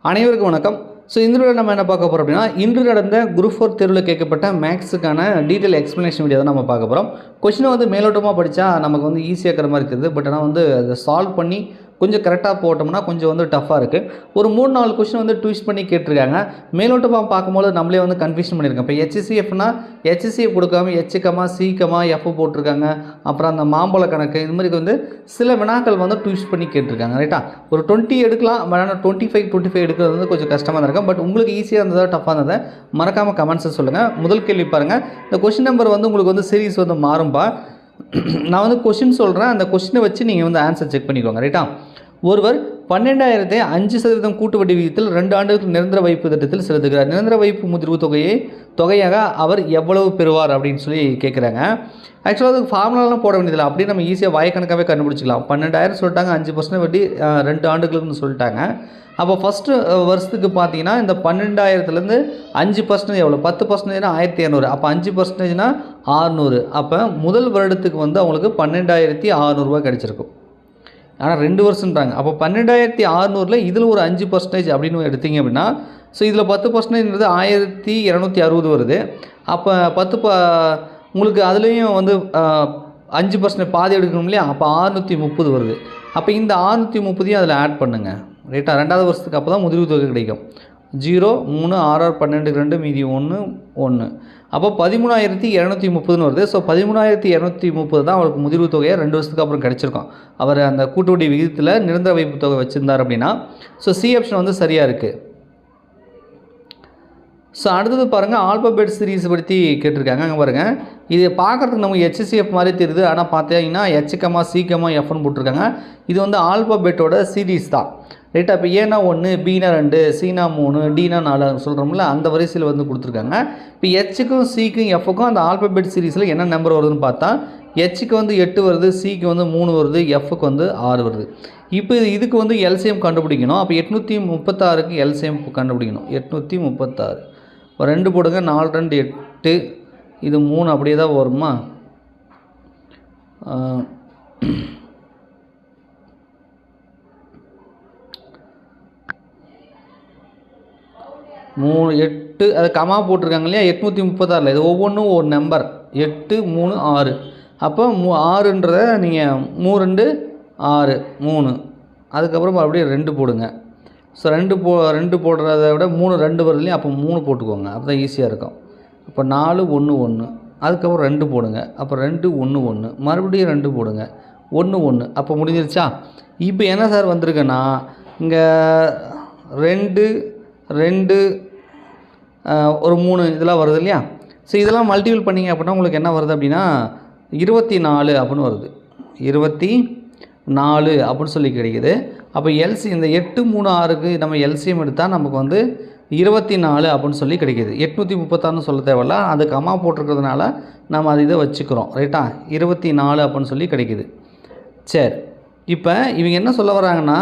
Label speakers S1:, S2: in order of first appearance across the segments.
S1: அனைவருக்கும் வணக்கம். இந்த வீடியோவில் நம்ம என்ன பார்க்க போகிறோம் அப்படின்னா, இன்று நடந்த குரூப் 4 தேர்வில் கேட்கப்பட்ட மேக்ஸுக்கான டீட்டெயில் எக்ஸ்ப்ளனேஷன் வீடியோ தான் நம்ம பார்க்க போகிறோம். கொஸ்டினை மேலோட்டமாக படித்தா நமக்கு ஈஸியாக இருக்கிற மாதிரி தெரியுது. பட் ஆனால் அதை சால்வ் பண்ணி கொஞ்சம் கரெக்டாக போட்டோம்னா கொஞ்சம் டஃப்பாக இருக்குது. ஒரு 3-4 கொஸ்டின் ட்விஸ்ட் பண்ணி கேட்டிருக்காங்க. மேலோட்டமாக பார்க்கும்போது நம்மளே கன்ஃபியூஷன் பண்ணியிருக்கோம். இப்போ HCFனா HCF கொடுக்காம H, C, F போட்டிருக்காங்க. அப்புறம் அந்த மாம்பழ கணக்கு இது மாதிரி சில வினாக்கள் ட்விஸ்ட் பண்ணி கேட்டிருக்காங்க. ரைட்டா, ஒரு 20 எடுக்கலாம். ஆனால் 25 எடுக்கிறது கொஞ்சம் கஷ்டமாக தான் இருக்கும். பட் உங்களுக்கு ஈஸியாக இருந்ததா டஃப்பாக இருந்ததை மறக்காமல் கமெண்ட்ஸை சொல்லுங்கள். முதல் கேள்வி பாருங்கள். இந்த கொஸ்டின் நம்பர் உங்களுக்கு சீரிஸ் மாறும்பா. நான் கொஸ்டின் சொல்கிறேன். அந்த கொஸ்டினை வச்சு நீங்கள் ஆன்சர் செக் பண்ணிக்கோங்க. ரைட்டா, ஒருவர் 12,000 5% கூட்டு வட்டி விகிதத்தில் 2 ஆண்டுகளுக்கு நிரந்தர வைப்பு திட்டத்தில் செலுத்துகிறார். நிரந்தர வைப்பு முதிர்வு தொகையாக அவர் எவ்வளவு பெறுவார் அப்படின்னு சொல்லி கேட்குறாங்க. ஆக்சுவலாக அதுக்கு ஃபார்முலாலாம் போட வேண்டியதில்லை. அப்படியே நம்ம ஈஸியாக வாய்க்கணக்காகவே கண்டுபிடிச்சிக்கலாம். 12,000 சொல்லிட்டாங்க, 5% வட்டி 2 ஆண்டுகளுக்குன்னு சொல்லிட்டாங்க. அப்போ ஃபஸ்ட்டு வருஷத்துக்கு பார்த்தீங்கன்னா இந்த 12,000லேருந்து 5% எவ்வளோ? 10% 1,200. அப்போ 5%னா 600. அப்போ முதல் வருடத்துக்கு அவங்களுக்கு 12,600 கிடச்சிருக்கும். ஆனால் 2 வருஷன்றாங்க. அப்போ 12,600 இதில் ஒரு 5% அப்படின்னு எடுத்திங்க அப்படின்னா, இதில் 10% 1,260 வருது. அப்போ உங்களுக்கு அதுலேயும் 5% பாதி எடுக்கணும் இல்லையா? அப்போ 630 வருது. அப்போ இந்த 630 அதில் ஆட் பண்ணுங்கள். ரைட்டா, 2வது வருஷத்துக்கு அப்போ தான் முதிர்வு தொகை கிடைக்கும். 0, 3, 6, 12, 2 மீதி 1, 1. அப்போ 13,230 வருது. 13,230 தான் அவருக்கு முதிர்வு தொகையை 2 வருஷத்துக்கு அப்புறம் கிடச்சிருக்கும். அவர் அந்த கூட்டு வட்டி விகிதத்தில் நிரந்தர வைப்பு தொகை வச்சுருந்தார் அப்படின்னா. சி ஆப்ஷன் சரியாக இருக்குது. அடுத்தது பாருங்கள், ஆல்பபெட் சீரீஸ் பற்றி கேட்டிருக்காங்க. அங்கே பாருங்கள், இது பார்க்குறதுக்கு நமக்கு HCF மாதிரி தெரியுது. ஆனால் பார்த்தீங்கன்னா H, C, Fன்னு போட்டிருக்காங்க. இது ஆல்பபெட்டோட சீரீஸ் தான். ரைட்டா, இப்போ ஏனா 1, பீனா 2, சீனா 3, டீனா 4 சொல்கிறோம்ல, அந்த வரிசையில் கொடுத்துருக்காங்க. இப்போ Hக்கும் Cக்கும் Fக்கும் அந்த ஆல்பபெட் சீரீஸில் என்ன நம்பர் வருதுன்னு பார்த்தா, Hக்கு 8 வருது, Cக்கு 3 வருது, Fக்கு 6 வருது. இப்போ இதுக்கு LCM கண்டுபிடிக்கணும். அப்போ 836க்கு LCM கண்டுபிடிக்கணும். 836 ஒரு 2 போடுங்க. 4, 2, 8. இது 3 அப்படியே தான் வருமா? 3, 8 அது கமா போட்டிருக்காங்க இல்லையா? 836 இது ஒவ்வொன்றும் ஒரு நம்பர். 8, 3, 6. அப்போ 6ன்றதை நீங்கள் 3, 2, 6, 3. அதுக்கப்புறம் மறுபடியும் 2 போடுங்க. 2 போடுறத விட 3, 2 வருது இல்லையா? அப்போ 3 போட்டுக்கோங்க. அப்போ தான் ஈஸியாக இருக்கும். அப்போ 4, 1, 1. அதுக்கப்புறம் 2 போடுங்க. அப்போ 2, 1, 1. மறுபடியும் 2 போடுங்க. 1, 1. அப்போ முடிஞ்சிருச்சா? இப்போ என்ன சார் வந்திருக்குன்னா, இங்கே 2, 2, ஒரு 3 இதெல்லாம் வருது இல்லையா? இதெல்லாம் மல்டிபிள் பண்ணிங்க அப்படின்னா உங்களுக்கு என்ன வருது அப்படின்னா 24 அப்படின்னு வருது. 24 அப்படின்னு சொல்லி கிடைக்குது. அப்போ இந்த 8, 3, 6க்கு நம்ம LCM எடுத்தால் நமக்கு 24 அப்படின்னு சொல்லி கிடைக்கிது. 836ன்னு சொல்ல தேவையில்ல, அது கமா போட்டிருக்கிறதுனால நம்ம இதை வச்சுக்கிறோம். ரைட்டா, 24 அப்படின்னு சொல்லி கிடைக்கிது. சரி, இப்போ இவங்க என்ன சொல்ல வராங்கன்னா,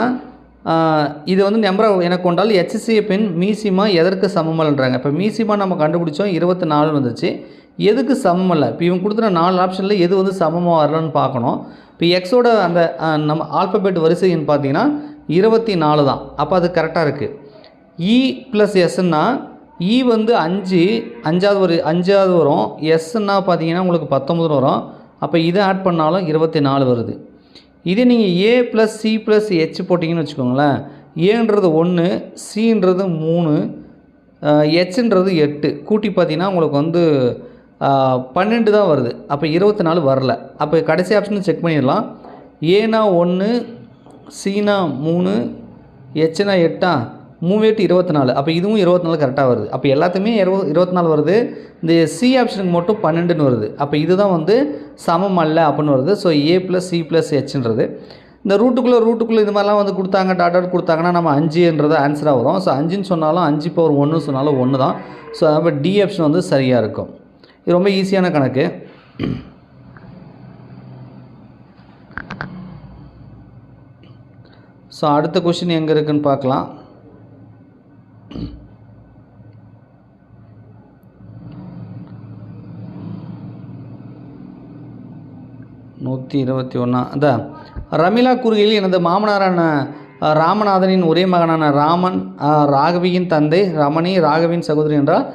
S1: இது நம்பரை எனக்கு கொண்டால் HCF மீசிமா எதற்கு சமமல்ன்றாங்க. இப்போ மீசிமா நம்ம கண்டுபிடிச்சோம், 24 வந்துச்சு. எதுக்கு சமமல்ல? இப்போ இவங்க கொடுத்துற 4 ஆப்ஷனில் எது சமமாக வரலன்னு பார்க்கணும். இப்போ எக்ஸோட அந்த நம்ம ஆல்பபெட் வரிசைன்னு பார்த்தீங்கன்னா 24 தான். அப்போ அது கரெக்டாக இருக்குது. E + Sன்னா E 5, 5வது வரும். Sன்னா பார்த்தீங்கன்னா உங்களுக்கு 19 வரும். அப்போ இதை ஆட் பண்ணாலும் 24 வருது. இதே நீங்கள் A + C + H போட்டிங்கன்னு வச்சுக்கோங்களேன். ஏன்றது 1, Cன்றது 3, Hன்றது 8. கூட்டி பார்த்தீங்கன்னா உங்களுக்கு 12 தான் வருது. அப்போ 24 வரல. அப்போ கடைசி ஆப்ஷன் செக் பண்ணிடலாம். ஏனா 1, Cனா 3, Hனா 8. 3, 8, 24. அப்போ இதுவும் 24 கரெக்டாக வருது. அப்போ எல்லாத்துக்குமே 24 வருது. இந்த C ஆப்ஷனுக்கு மட்டும் 12ன்னு வருது. அப்போ இதுதான் சமம் அல்ல அப்படின்னு வருது. A + C + Hன்றது இந்த ரூட்டுக்குள்ளே இது மாதிரிலாம் கொடுத்தாங்க, டாட் கொடுத்தாங்கன்னா நம்ம 5ன்றது ஆன்சராக வரும். 5ன்னு சொன்னாலும் 5⁻1 சொன்னாலும் 1 தான். அப்போ D ஆப்ஷன் சரியாக இருக்கும். இது ரொம்ப ஈஸியான கணக்கு. அடுத்த கொஸ்டின் எங்கே இருக்குன்னு பார்க்கலாம். 121. அதான் ரமிளா கூறுகையில் எனது மாமனாரான ராமநாதனின் ஒரே மகனான ராமன் ராகவியின் தந்தை ரமணி ராகவியின் சகோதரி என்றால்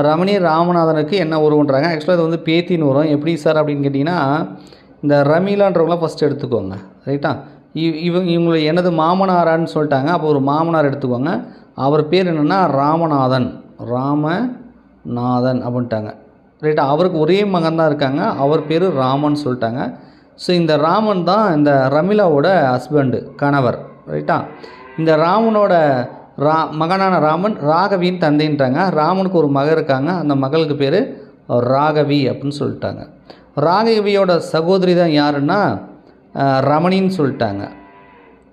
S1: ரமணி ராமநாதனுக்கு என்ன உறவுன்றாங்க. ஆக்சுவலாக இது வந்து பேத்தின்னு வரும். எப்படி சார் அப்படின்னு கேட்டிங்கன்னா, இந்த ரமீலான்றவங்களாம் ஃபஸ்ட்டு எடுத்துக்கோங்க. ரைட்டா? இவங்களை எனது மாமனாரான்னு சொல்லிட்டாங்க. அப்போ ஒரு மாமனார் எடுத்துக்கோங்க. அவர் பேர் என்னென்னா ராமநாதன் அப்படின்ட்டாங்க. ரைட்டா? அவருக்கு ஒரே மகன் தான் இருக்காங்க. அவர் பேர் ராமன் சொல்லிட்டாங்க. ஸோ இந்த ராமன் தான் இந்த ரமீலாவோட ஹஸ்பண்டு, கணவர். ரைட்டா? இந்த ராமனோட மகனான ராமன் ராகவியின் தந்தைன்றாங்க. ராமனுக்கு ஒரு மகள் இருக்காங்க. அந்த மகளுக்கு பேர் ராகவி அப்படின்னு சொல்லிட்டாங்க. ராகவியோட சகோதரி தான் யாருன்னா ரமணின்னு சொல்லிட்டாங்க.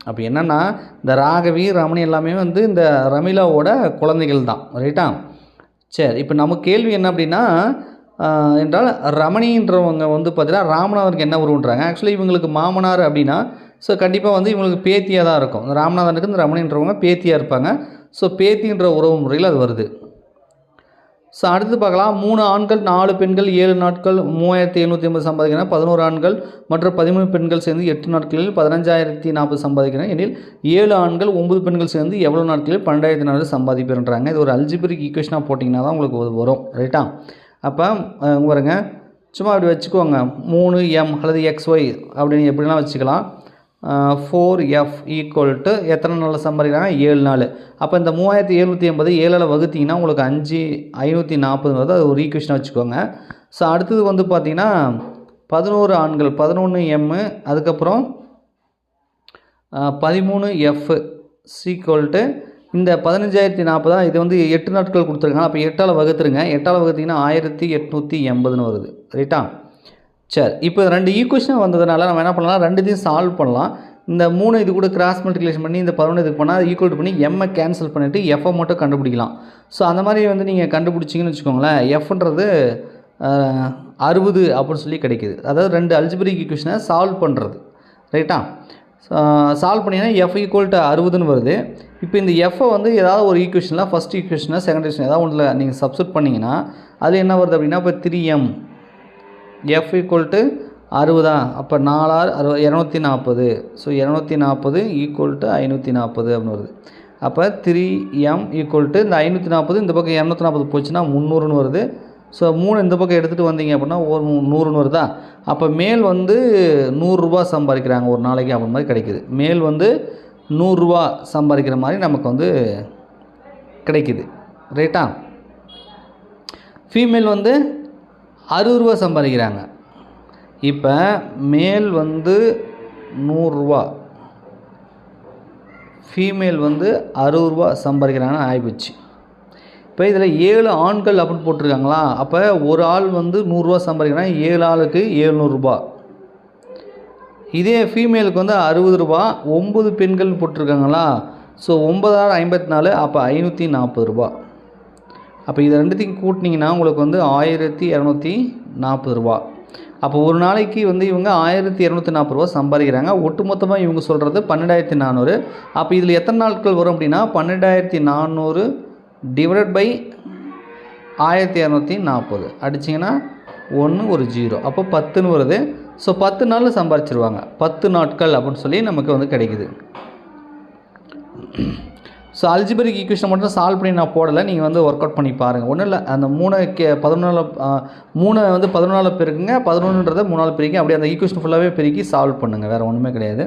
S1: அப்போ என்னென்னா இந்த ராகவி ரமணி எல்லாமே வந்து இந்த ரமீலாவோட குழந்தைகள் தான். ரைட்டா? சரி, இப்போ நமக்கு கேள்வி என்ன அப்படின்னா என்றால் ரமணின்றவங்க வந்து பார்த்தீங்கன்னா ராமநாதனுக்கு என்ன உருவன்றாங்க. ஆக்சுவலி இவங்களுக்கு மாமனார் அப்படின்னா ஸோ கண்டிப்பாக வந்து இவங்களுக்கு பேத்தியாக தான் இருக்கும். இந்த ராமநாதனுக்கு இந்த ரமணின்றவங்க பேத்தியாக இருப்பாங்க. ஸோ பேத்தின்ற உறவு முறையில் அது வருது. ஸோ அடுத்து பார்க்கலாம். 3 ஆண்கள் 4 பெண்கள் 7 நாட்கள் 3750 சம்பாதிக்கிறேன். 11 ஆண்கள் மற்றும் 13 பெண்கள் சேர்ந்து 8 நாட்களில் 15040 சம்பாதிக்கிறேன் எனில் 7 ஆண்கள் 9 பெண்கள் சேர்ந்து எவ்வளோ நாட்களில் 12400 சம்பாதிப்பேன்றாங்க. இது ஒரு அல்ஜிபிரிக் ஈக்குவேஷனாக போட்டிங்கன்னா தான் உங்களுக்கு வரும். ரைட்டா? அப்போ பாருங்க, சும்மா அப்படி வச்சுக்கோங்க. 3m அல்லது xy அப்படின்னு எப்படிலாம் வச்சுக்கலாம். 4f ஈக்குவல் டு எத்தனை நாளில் சம்பாதிக்கிறாங்க? 7 நாள். அப்போ இந்த 3780 7ஆல் வகுத்திங்கன்னா உங்களுக்கு 5540 வருது. அது ஒரு ஈக்குவேஷனாக வச்சுக்கோங்க. ஸோ அடுத்தது வந்து பார்த்திங்கன்னா 11 ஆண்கள் 11m அதுக்கப்புறம் 13f ஈக்குவல் டு இந்த 15040 இது வந்து 8 நாட்கள் கொடுத்துருக்காங்க. அப்போ 8ஆல் வகுத்துருங்க. 8ஆல் வகுத்திங்கன்னா 1880 வருது. ரைட்டா? சரி, இப்போ 2 ஈக்குவேஷன் வந்ததுனால நம்ம என்ன பண்ணலாம், 2த்தையும் சால்வ் பண்ணலாம். இந்த 3 இது கூட கிராஸ் மல்டிப்ளிகேஷன் பண்ணி இந்த 11 இதுக்கு பண்ணால் ஈக்குவல் பண்ணி எம்மை கேன்சல் பண்ணிவிட்டு எஃப்ஐ மட்டும் கண்டுபிடிக்கலாம். ஸோ அந்த மாதிரி வந்து நீங்கள் கண்டுபிடிச்சிங்கன்னு வச்சுக்கோங்களேன், எஃப்ன்றது 60 அப்படின்னு சொல்லி கிடைக்கிது. அதாவது 2 அல்ஜிபிரிக் ஈக்குவேஷனை சால்வ் பண்ணுறது. ரைட்டா? சால்வ் பண்ணிங்கன்னா எஃப் ஈக்குவல் டு 60ன்னு வருது. இப்போ இந்த எஃப்ஐ வந்து ஏதாவது ஒரு ஈக்குவேஷனில் ஃபஸ்ட் ஈக்குவேஷனாக செகண்ட் ஈக்குவேஷன் ஏதாவது ஒன்றில் நீங்கள் சப்ஸ்டிட் பண்ணிங்கன்னா அது என்ன வருது அப்படின்னா இப்போ 3m எஃப் ஈக்குவல் டு 60. அப்போ 4 6 240. ஸோ 240 ஈக்குவல் டு 540 அப்படின்னு வருது. அப்போ 3m ஈக்குவல் டு இந்த 540 இந்த பக்கம் 240 போச்சுன்னா 300ன்னு வருது. ஸோ 3 இந்த பக்கம் எடுத்துகிட்டு வந்தீங்க அப்படின்னா ஒரு 100ன்னு வருதா. அப்போ மேல் வந்து 100 ரூபா சம்பாதிக்கிறாங்க ஒரு நாளைக்கு அப்படி மாதிரி கிடைக்குது. மேல் வந்து 100 ரூபா சம்பாதிக்கிற மாதிரி நமக்கு வந்து கிடைக்குது. ரைட்டா? ஃபீமேல் வந்து 60 ரூபா சம்பாதிக்கிறாங்க. இப்போ மேல் வந்து 100 ரூபா, ஃபீமேல் வந்து 60 ரூபா சம்பாதிக்கிறாங்கன்னு ஆகிப்போச்சு. இப்போ இதில் 7 ஆண்கள் அப்படின்னு போட்டிருக்காங்களா. அப்போ ஒரு ஆள் வந்து 100 ரூபா சம்பாதிக்கிறாங்க. 7 ஆளுக்கு 700 ரூபா. இதே ஃபீமேலுக்கு வந்து 60 ரூபா. 9 பெண்கள் போட்டிருக்காங்களா. ஸோ 9,54 அப்போ 540 ரூபா. அப்போ இது ரெண்டுத்தையும் கூட்டினீங்கன்னா உங்களுக்கு வந்து 1240 ரூபா. அப்போ ஒரு நாளைக்கு வந்து இவங்க 1240 ரூபா சம்பாதிக்கிறாங்க. ஒட்டுமொத்தமாக இவங்க சொல்கிறது 12400. அப்போ இதில் எத்தனை நாட்கள் வரும் அப்படின்னா 12400 டிவைடட் பை 1240 அடிச்சிங்கன்னா 1 ஒரு 0 அப்போ 10ன்னு வருது. ஸோ 10 நாளில் சம்பாதிச்சிருவாங்க. 10 நாட்கள் அப்படின்னு சொல்லி நமக்கு வந்து கிடைக்குது. ஸோ அல்ஜிபிரிக் ஈக்குவேஷன் மட்டும் சால்வ் பண்ணி நான் போடலை, நீங்கள் வந்து ஒர்க் அவுட் பண்ணி பாருங்கள். ஒன்றும் இல்லை, அந்த 3 வந்து 14 பெருக்குங்க, 11ன்றதை 3 பெருக்கி அப்படியே அந்த ஈக்குவேஷன் ஃபுல்லாகவே பெருக்கி சால்வ் பண்ணுங்கள். வேறு ஒன்றுமே கிடையாது.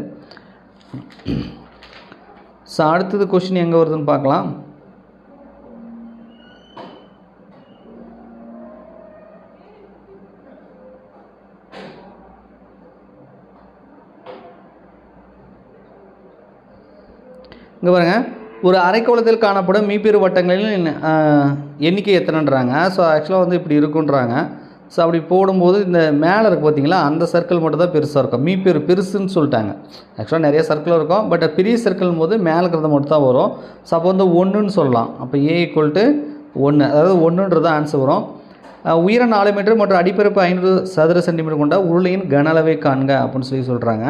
S1: ஸோ அடுத்தது கொஷின் எங்கே வருதுன்னு பார்க்கலாம். இங்கே பாருங்கள், ஒரு அரைக்கோளத்தில் காணப்படும் மீப்பெரு வட்டங்களில் எண்ணிக்கை எத்தனைன்றாங்க. ஸோ ஆக்சுவலாக வந்து இப்படி இருக்குன்றாங்க. ஸோ அப்படி போடும்போது இந்த மேலே இருக்குது பார்த்தீங்களா, அந்த சர்க்கிள் மட்டும் தான் பெருசாக இருக்கும். மீப்பெரு பெருசுன்னு சொல்லிட்டாங்க. ஆக்சுவலாக நிறைய சர்க்கிள் இருக்கும், பட் பெரிய சர்க்கிள் போது மேலே இருக்கிறத மட்டும் தான் வரும். ஸோ அப்போ வந்து 1ன்னு சொல்லலாம். அப்போ A = 1, அதாவது 1ன்றது ஆன்சர் வரும். உயரம் 4 மீட்டர் மற்றும் அடிப்பரப்பு 500 சதுர சென்டிமீட்டர் கொண்ட உருளையின் கன அளவை காண்க அப்படின்னு சொல்லி சொல்கிறாங்க.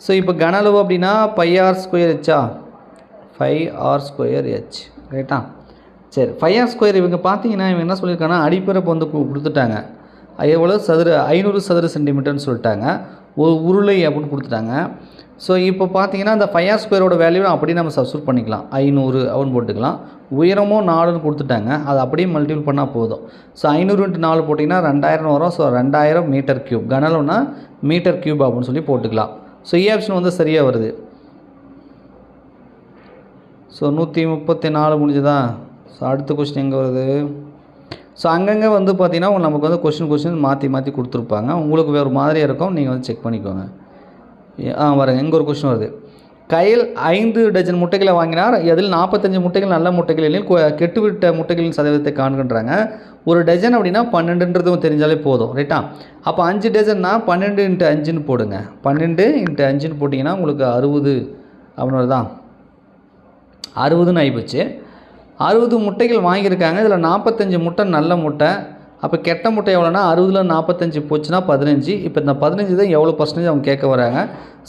S1: ஸோ இப்போ கன அளவு அப்படின்னா πr²h 5r²h. ரைட்டா? சரி, 5r². இவங்க பார்த்தீங்கன்னா இவங்க என்ன சொல்லியிருக்காங்கன்னா அடிப்பரப்பு வந்து கொடுத்துட்டாங்க. எவ்வளோ 500 சதுர சென்டிமீட்டர்னு சொல்லிட்டாங்க. ஒரு உருளை அப்படின்னு கொடுத்துட்டாங்க. ஸோ இப்போ பார்த்தீங்கன்னா அந்த 5r² வேல்யூ அப்படியே நம்ம சப்ஸ்டியூட் பண்ணிக்கலாம். 500 அப்படின்னு போட்டுக்கலாம். உயரமும் 4ன்னு கொடுத்துட்டாங்க, அதை அப்படியே மல்டிபிள் பண்ணால் போதும். ஸோ 500 × 4 போட்டிங்கன்னா 2000 வரும். ஸோ 2000 m3 கனலம்னா m3 அப்படின்னு சொல்லி போட்டுக்கலாம். ஸோ ஆப்ஷன் வந்து சரியாக வருது. ஸோ 134 முடிஞ்சதா? ஸோ அடுத்த கொஸ்டின் எங்கே வருது? ஸோ அங்கங்கே வந்து பார்த்திங்கன்னா நமக்கு வந்து கொஸ்டின் மாற்றி கொடுத்துருப்பாங்க. உங்களுக்கு வேறு மாதிரியாக இருக்கும், நீங்கள் வந்து செக் பண்ணிக்கோங்க. வரேங்க, இங்கே ஒரு கொஸ்டின் வருது. கையில் 5 டஜன் முட்டைகளை வாங்கினார். அதில் 45 முட்டைகள் நல்ல முட்டைகள் எனில் கெட்டுவிட்ட முட்டைகளின் சதவீதத்தை காண்கின்றாங்க. ஒரு டஜன் அப்படின்னா 12ன்றதும் தெரிஞ்சாலே போதும், ரைட்டா? அப்போ 5 டஜன்னா 12 × 5ன்னு போடுங்க. 12 × 5ன்னு போட்டிங்கன்னா உங்களுக்கு 60 அப்படின்னு வருதா? 60ன்னு ஆகிப்போச்சு. 60 முட்டைகள் வாங்கியிருக்காங்க. இதில் 45 முட்டை நல்ல முட்டை. அப்போ கெட்ட முட்டை எவ்வளோனா 60ல் 45 போச்சுன்னா 15. இப்போ இந்த 15 தான் எவ்வளோ % அவங்க கேட்க வராங்க.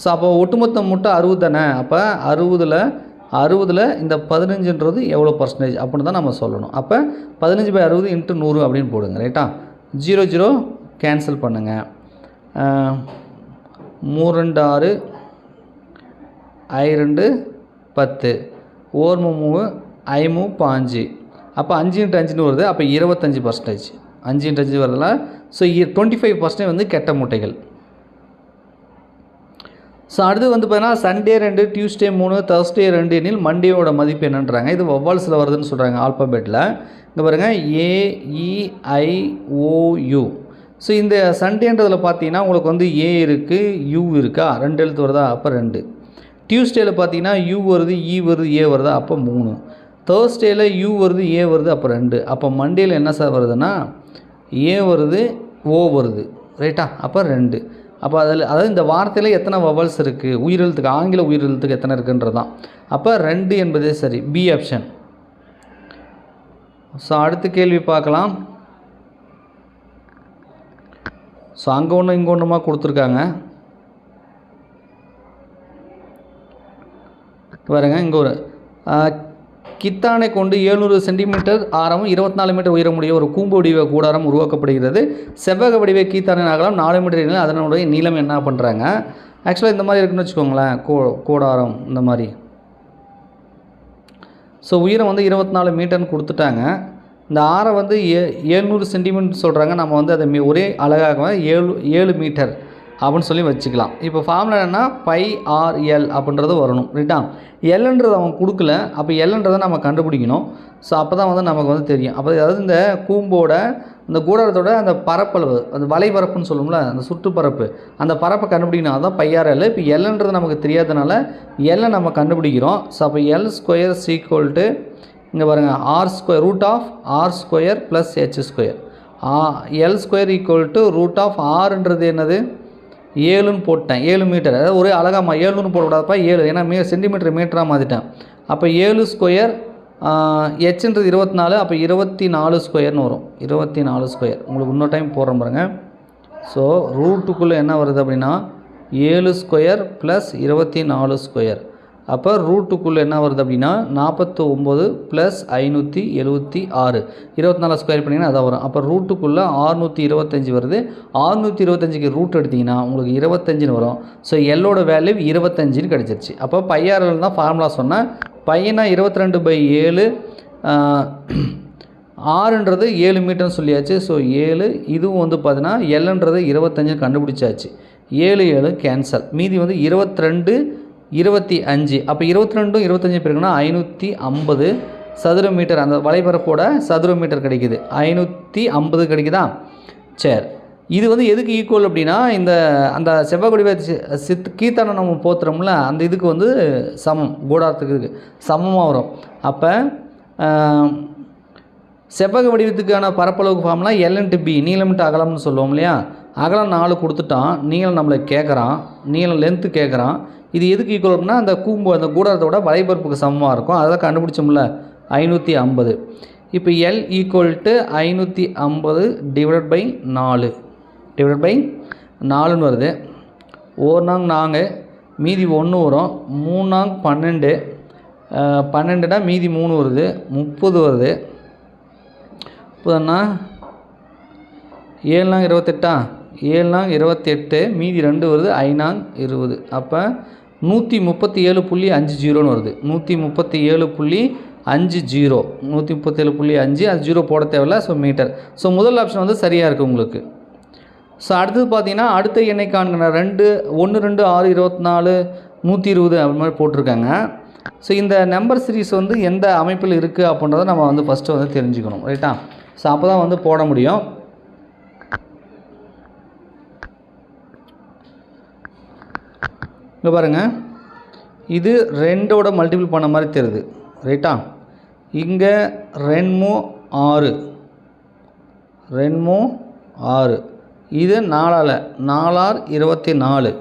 S1: ஸோ அப்போ ஒட்டுமொத்த முட்டை 60 தானே. அப்போ 60ல் இந்த 15ன்றது எவ்வளோ % அப்படின்னு தான் நம்ம சொல்லணும். அப்போ 15/60 × 100 அப்படின்னு போடுங்க, ரைட்டா? 0 கேன்சல் பண்ணுங்கள். 3 2 6 I 2 10 4 3 I 3 5. அப்போ 5 × 5ன்னு வருது. அப்போ 25%. 5 × 5 வரல. ஸோ 25% வந்து கெட்ட முட்டைகள். ஸோ அடுத்து வந்து பார்த்தீங்கன்னா சண்டே 2, டியூஸ்டே 3, தர்ஸ்டே 2 எனில் மண்டேயோட மதிப்பு என்னன்றாங்க. இது வவ்வால்ஸில் வருதுன்னு சொல்கிறாங்க, ஆல்ஃபபெட்டில். இங்கே பாருங்கள் AEIOU. ஸோ இந்த சண்டேன்றதில் பார்த்தீங்கன்னா உங்களுக்கு வந்து ஏ இருக்குது, யூ இருக்கா, 2 எழுத்து வருதா? அப்போ 2. டியூஸ்டேயில் பார்த்தீங்கன்னா யூ வருது, இ வருது, ஏ வருதா? அப்போ 3. தேர்ஸ்டேயில் யூ வருது, ஏ வருது, அப்போ 2. அப்போ மண்டேயில் என்ன சார் வருதுன்னா ஏ வருது, ஓ வருது, ரைட்டா? அப்போ 2. அப்போ அதாவது இந்த வார்த்தையில் எத்தனை வவல்ஸ் இருக்குது, உயிரெழுத்துக்கு, ஆங்கில உயிரெழுத்துக்கு எத்தனை இருக்குன்றது தான். அப்போ 2 என்பதே சரி, பி ஆப்ஷன். ஸோ அடுத்த கேள்வி பார்க்கலாம். ஸோ அங்கே ஒன்று இங்கே ஒன்றுமா கொடுத்துருக்காங்க பாருங்க. இங்கே ஒரு கித்தானை கொண்டு 700 சென்டிமீட்டர் ஆரமும் 24 மீட்டர் உயரமுடைய ஒரு கூம்பு வடிவ கூடாரம் உருவாக்கப்படுகிறது. செவ்வக வடிவ கீத்தானின் அகலம் 4 மீட்டர், அதனுடைய நீளம் என்ன பண்ணுறாங்க? ஆக்சுவலாக இந்த மாதிரி இருக்குன்னு வச்சுக்கோங்களேன், கூடாரம் இந்த மாதிரி. ஸோ உயரம் வந்து 24 மீட்டர்னு கொடுத்துட்டாங்க. இந்த ஆரம் வந்து 700 சென்டிமீட்டர் சொல்கிறாங்க. நம்ம வந்து அதை ஒரே அழகாக 7 மீட்டர் அப்படின்னு சொல்லி வச்சுக்கலாம். இப்போ ஃபார்முலா என்னென்னா πRL அப்படின்றது வரணும், ரைட்டா? எல்ன்றது அவங்க கொடுக்கல. அப்போ எல்ன்றதை நம்ம கண்டுபிடிக்கணும். ஸோ அப்போ தான் வந்து நமக்கு வந்து தெரியும். அப்போ அதாவது இந்த கூம்போட இந்த கூடாரத்தோட அந்த பரப்பளவு, அந்த வலைபரப்புன்னு சொல்லுவோம்ல, அந்த சுற்றுப்பரப்பு, அந்த பரப்பை கண்டுபிடிக்கணும். அதுதான் πRL. இப்போ எல்ன்றது நமக்கு தெரியாதனால எல்லை நம்ம கண்டுபிடிக்கிறோம். ஸோ அப்போ L² இங்கே பாருங்கள் R² √R² + H². L² √R ன்றது என்னது? 7ன்னு போட்டேன், 7 மீட்டர். அதாவது ஒரே அழகாக 7ன்னு போடக்கூடாதுப்பா, 7 ஏன்னா சென்டிமீட்டர் மீட்டராக மாற்றிட்டேன். அப்போ 7² ஹெச்ன்றது 24. அப்போ 24² வரும், 24². உங்களுக்கு இன்னொரு டைம் போடுறேன் பாருங்கள். ஸோ ரூட்டுக்குள்ளே என்ன வருது அப்படின்னா 7² + 24². அப்போ ரூட்டுக்குள்ளே என்ன வருது அப்படின்னா 49 + 576. 24² பண்ணிங்கன்னா அதான் வரும். அப்போ ரூட்டுக்குள்ளே 625 வருது. 625க்கு ரூட் எடுத்திங்கன்னா உங்களுக்கு 25ன்னு வரும். ஸோ எல்லோட வேல்யூ 25ன்னு கிடச்சிருச்சு. அப்போ πRL தான் ஃபார்முலா சொன்னேன். பையனா 22/7, ஆறுன்றது 7 மீட்டர்னு சொல்லியாச்சு. ஸோ 7. இதுவும் வந்து பார்த்தீங்கன்னா எல்ன்றது 25 கண்டுபிடிச்சாச்சு. 7 கேன்சல். மீதி வந்து 22 25. அப்போ 22 25 பிறகுனா 550 சதுர மீட்டர். அந்த வலைபரப்போட சதுர மீட்டர் கிடைக்குது, 550 கிடைக்குதா? சரி, இது வந்து எதுக்கு ஈக்குவல் அப்படின்னா அந்த செவ்வகவடிவ கீத்தானை நம்ம போத்துறோம்ல, அந்த இதுக்கு வந்து சமம், கூடாரத்துக்கு சமமாக வரும். அப்போ செவ்வக வடிவத்துக்கான பரப்பளவுக்கு ஃபார்ம்னா L × B, நீளம் × அகலம்னு சொல்லுவோம் இல்லையா? அகலம் 4 கொடுத்துட்டான், நீளம் நம்மளை கேட்குறான், நீளம் லென்த்து கேட்குறான். இது எதுக்கு ஈக்குவல் அப்படின்னா அந்த கூம்பு, அந்த கூடாரத்தோட வலைபரப்புக்கு சமமாக இருக்கும். அதெல்லாம் கண்டுபிடிச்சோம்ல, 550. இப்போ L = 550 /4 வருது. 1 நாங் 4, மீதி 1 வரும். 3 நாங் 12, 12னா மீதி 3 வருது, 30 வருது. இப்போன்னா 7 நாங் 28, 7 நாங் 28, மீதி 2 வருது, 5 நாங் 20. அப்போ 137.50 வருது. 137.50 137.5 அது 0 போட தேவையில்ல. So meter. ஸோ முதல் ஆப்ஷன் வந்து சரியாக இருக்குது உங்களுக்கு. ஸோ அடுத்தது பார்த்தீங்கன்னா அடுத்த எண்ணெய் காண்கிற 1 2 6 24 120 அப்படி மாதிரி போட்டிருக்காங்க. ஸோ இந்த நம்பர் சீரிஸ் வந்து எந்த அமைப்பில் இருக்குது அப்படின்றத நம்ம வந்து ஃபஸ்ட்டு வந்து தெரிஞ்சுக்கணும். ரைட்டா? ஸோ அப்போ தான் வந்து போட முடியும். இங்கே பாருங்கள், இது 2ஓட மல்டிபிள் பண்ண மாதிரி தெரியுது. ரைட்டா? இங்கே 2 6 இது 4 4 24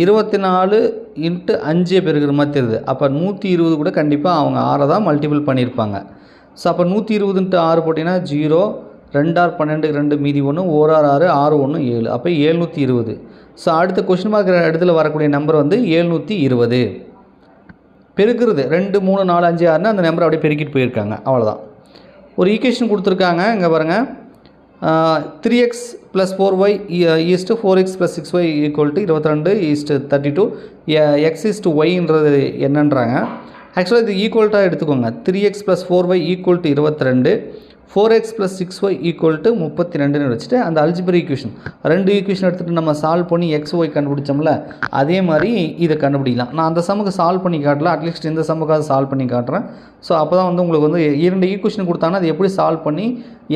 S1: 24 இன்ட்டு 5 பெருக்கிற மாதிரி தெரியுது. அப்போ 120 கூட கண்டிப்பாக அவங்க 6 தான் மல்டிபிள் பண்ணியிருப்பாங்க. ஸோ அப்போ 120 இன்ட்டு 6 போட்டிங்கன்னா 0 2 6 12 2 மீதி 1 1 6 6 6 1 7 அப்போ 720. ஸோ அடுத்த கொஸ்டின் மார்க் இடத்துல வரக்கூடிய நம்பர் வந்து 720. பெருக்கிறது 2 3 4 5 6ன்னு அந்த நம்பரை அப்படியே பெருக்கிட்டு போயிருக்காங்க. அவ்வளோதான். ஒரு ஈக்குவேஷன் கொடுத்துருக்காங்க. இங்கே பாருங்கள், 3x + 4y = 4x + 6y = 22 32 x = yன்றது என்னன்றாங்க. ஆக்சுவலாக இது ஈக்குவல்ட்டாக எடுத்துக்கோங்க. 3x + 4y = 22 4x + 6y = 32ன்னு வச்சுட்டு அந்த அல்ஜிப்ரா ஈக்குவேஷன் 2 ஈக்குவேஷன் எடுத்துகிட்டு நம்ம சால்வ் பண்ணி xy கண்டுபிடிச்சோம்ல, அதே மாதிரி இதை கண்டுபிடிக்கலாம். நான் அந்த சம்முக்கு சால்வ் பண்ணி காட்டல, அட்லீஸ்ட் இந்த சம்முக்காக சால்வ் பண்ணி காட்டுறேன். ஸோ அப்போ தான் வந்து உங்களுக்கு வந்து 2 ஈக்குவேஷன் கொடுத்தாங்கன்னா அது எப்படி சால்வ் பண்ணி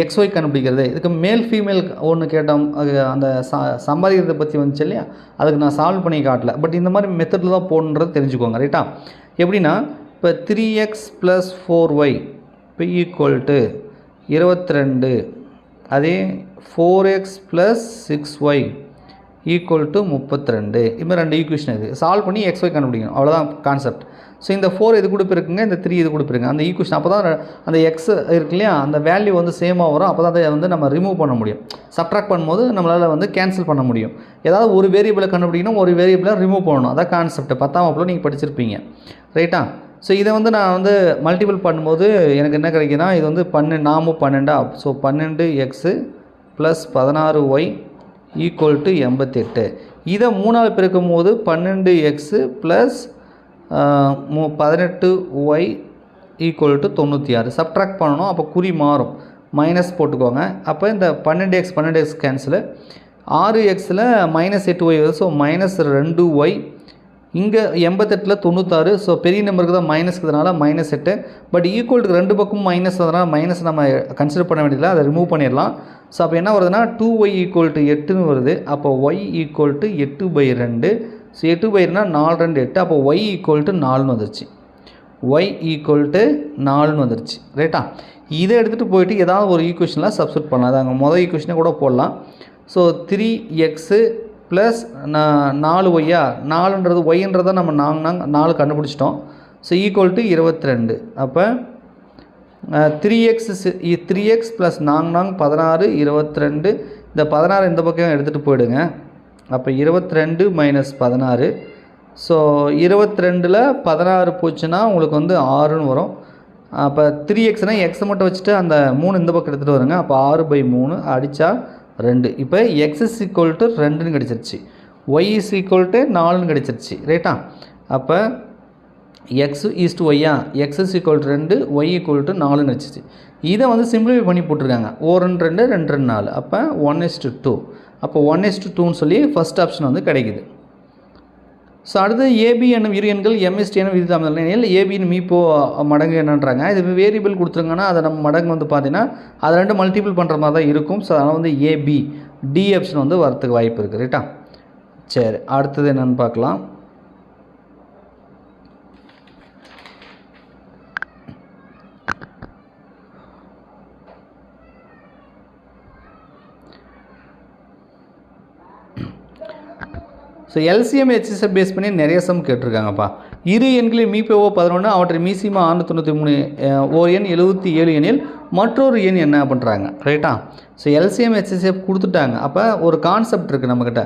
S1: xy கண்டுபிடிக்கிறது. இதுக்கு மேல் ஃபீமேல் ஒன்று கேட்டோம், அந்த சம்பாதிக்கிறதை பற்றி வந்துச்சு இல்லையா, அதுக்கு நான் சால்வ் பண்ணி காட்டல. பட் இந்த மாதிரி மெத்தடில் தான் போகணுன்றது தெரிஞ்சுக்கோங்க. ரைட்டா? எப்படின்னா இப்போ 3x + 4y = 22 அதே 4x + 6y = 32 இது 2 ஈக்குவேஷன் இது சால்வ் பண்ணி xy கண்டுபிடிக்கணும். அவ்வளோதான் கான்செப்ட். ஸோ இந்த 4 இது கூட இருக்குங்க, இந்த 3 இது கூட இருக்குங்க. அந்த ஈக்குவேஷன் அப்போ தான் அந்த எக்ஸ் இருக்கு இல்லையா, அந்த வேல்யூ வந்து சேமாக வரும். அப்போ தான் அதை வந்து நம்ம ரிமூவ் பண்ண முடியும். சப்ட்ராக்ட் பண்ணும்போது நம்மளால் வந்து கேன்சல் பண்ண முடியும். ஏதாவது ஒரு வேரியபிளை கண்டுபிடிக்கணும், ஒரு வேரியபிளை ரிமூவ் பண்ணணும். அதான் கான்செப்ட். 10ஆம் வகுப்பில் நீங்கள் படிச்சிருப்பீங்க. ரைட்டா? ஸோ இதை வந்து நான் வந்து மல்டிபிள் பண்ணும்போது எனக்கு என்ன கிடைக்குன்னா, இது வந்து 12 ஸோ 12x + 16y = 88. இதை 3ஆல் பெருக்கும் போது 12x + 18y = 96. சப்ட்ராக்ட் பண்ணணும். அப்போ குறி மாறும், மைனஸ் போட்டுக்கோங்க. அப்போ இந்த 12x கேன்சலு, 6xல் -8y வருது. So -2y. இங்கே 88ல் 96. ஸோ பெரிய நம்பருக்கு தான் மைனஸ்க்கிறதுனால -8. பட் ஈக்குவலுக்கு 2 பக்கம் மைனஸ், அதனால் மைனஸ் நம்ம கன்சிடர் பண்ண வேண்டியதில்லை, அதை ரிமூவ் பண்ணிடலாம். ஸோ அப்போ என்ன வருதுன்னா 2y = 8ன்னு வருது. அப்போ y = 8/2. ஸோ 8/2னா 4 2 8. அப்போ y = 4ன்னு வந்துருச்சு. y = 4ன்னு வந்துருச்சு. ரைட்டா? இதை எடுத்துகிட்டு போயிட்டு ஏதாவது ஒரு ஈக்குவேஷனில் சப்ஸ்டிட் பண்ணலாம். அது அங்கே மொதல் ஈக்குவேஷனை கூட போடலாம். ஸோ 3x + 4y 4ன்றது ஒய்ன்றதை நம்ம 4 கண்டுபிடிச்சிட்டோம். ஸோ = 22. அப்போ 3x + 4 16 22. இந்த 16 இந்த பக்கம் எடுத்துகிட்டு போயிடுங்க. அப்போ 22 - 16. ஸோ 22ல் 16 போச்சுன்னா உங்களுக்கு வந்து 6ன்னு வரும். அப்போ 3xனா எக்ஸை மட்டும் வச்சுட்டு அந்த 3 இந்த பக்கம் எடுத்துகிட்டு வருங்க. அப்போ 6/3 அடித்தா 2. இப்போ x = 2ன்னு கிடச்சிருச்சு, y = 4ன்னு கிடச்சிருச்சு. ரைட்டா? அப்போ x = y x = 2 y = 4ன்னு கிடச்சிச்சு. இதை வந்து சிம்பிளிஃபை பண்ணி போட்டிருக்காங்க. 1 2 2 2 4. அப்போ 1:2. அப்போ 1:2ன்னு சொல்லி ஃபஸ்ட் ஆப்ஷன் வந்து கிடைக்குது. ஸோ அடுத்து ஏபி என்னும் இரு எண்கள் எம்எஸ்டி எனும் விகிதாமல் எனில் ஏபின்னு மீப்போ மடங்கு என்னன்றாங்க. இது வேரியபிள் கொடுத்துருங்கன்னா அதை நம்ம மடங்கு வந்து பார்த்தீங்கன்னா அதை 2 மல்டிபிள் பண்ணுற மாதிரி தான் இருக்கும். ஸோ அதனால் வந்து ஏபி டி ஆப்ஷன் வந்து வரத்துக்கு வாய்ப்பு இருக்குது. ரைட்டா? சரி, அடுத்தது என்னென்னு பார்க்கலாம். ஸோ எல்சிஎம் ஹெச்சிஎஸ்ஸை பேஸ் பண்ணி நிறைய சம் கேட்டிருக்காங்கப்பா. இரு எண்களில் மீபோவோ 11 அவற்றின் மீசிமா 693 ஓர் எண் 77 எண்ணில் மற்றொரு எண் என்ன பண்ணுறாங்க. ரைட்டா? ஸோ எல்சிஎம் ஹெச்சிஎஸ்எஃப் கொடுத்துட்டாங்க. அப்போ ஒரு கான்செப்ட் இருக்குது நம்மக்கிட்ட.